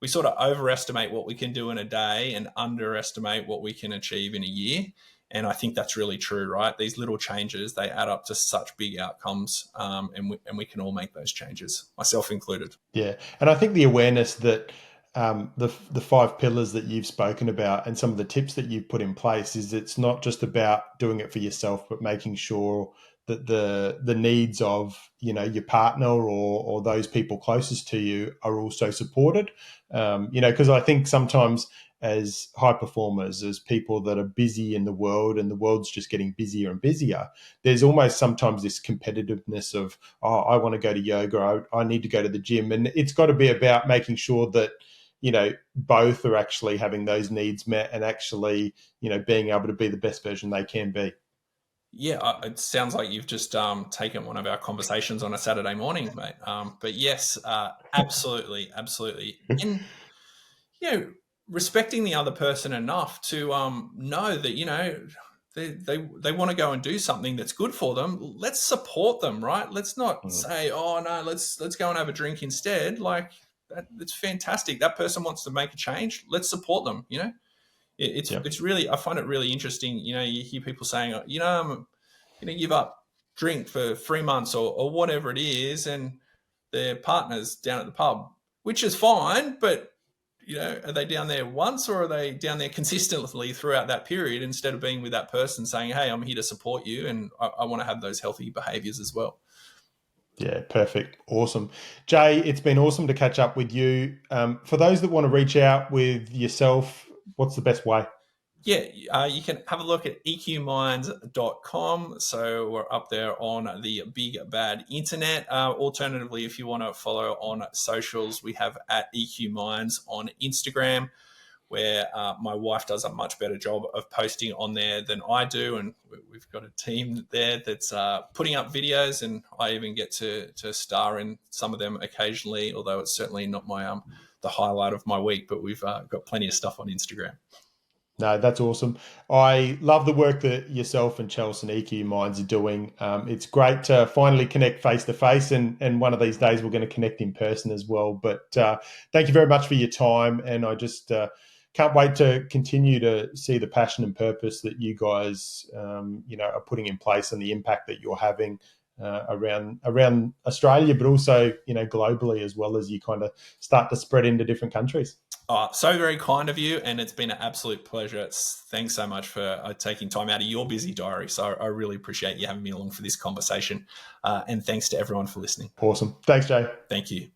we sort of overestimate what we can do in a day and underestimate what we can achieve in a year. And I think that's really true, right? These little changes, they add up to such big outcomes, and we can all make those changes, myself included. Yeah. And I think the awareness that the 5 pillars that you've spoken about and some of the tips that you've put in place is it's not just about doing it for yourself, but making sure that the needs of your partner or those people closest to you are also supported. Because I think sometimes as high performers, as people that are busy in the world and the world's just getting busier and busier, there's almost sometimes this competitiveness of, oh, I want to go to yoga, I need to go to the gym. And it's got to be about making sure that, both are actually having those needs met and actually, being able to be the best version they can be. Yeah, it sounds like you've just taken one of our conversations on a Saturday morning, mate. But yes, absolutely, absolutely. And, respecting the other person enough to know that, they want to go and do something that's good for them. Let's support them, right? Let's not say, oh no, let's go and have a drink instead. Like it's fantastic. That person wants to make a change. Let's support them. It's really, I find it really interesting. You hear people saying, I'm going to give up drink for 3 months or whatever it is, and their partner's down at the pub, which is fine, but are they down there once, or are they down there consistently throughout that period instead of being with that person saying, hey, I'm here to support you and I want to have those healthy behaviors as well. Yeah, perfect. Awesome. Jay, it's been awesome to catch up with you. For those that want to reach out with yourself, what's the best way? Yeah, you can have a look at eqminds.com. So we're up there on the big bad internet. Alternatively, if you want to follow on socials, we have at eqminds on Instagram, where my wife does a much better job of posting on there than I do. And we've got a team there that's putting up videos, and I even get to star in some of them occasionally, although it's certainly not my the highlight of my week, but we've got plenty of stuff on Instagram. No, that's awesome. I love the work that yourself and Chelsea and EQ Minds are doing. It's great to finally connect face to face, and one of these days we're going to connect in person as well. But thank you very much for your time, and I just can't wait to continue to see the passion and purpose that you guys, are putting in place and the impact that you're having around Australia, but also globally as well as you kind of start to spread into different countries. So very kind of you, and it's been an absolute pleasure. Thanks so much for taking time out of your busy diary. So I really appreciate you having me along for this conversation, and thanks to everyone for listening. Awesome. Thanks, Jay. Thank you.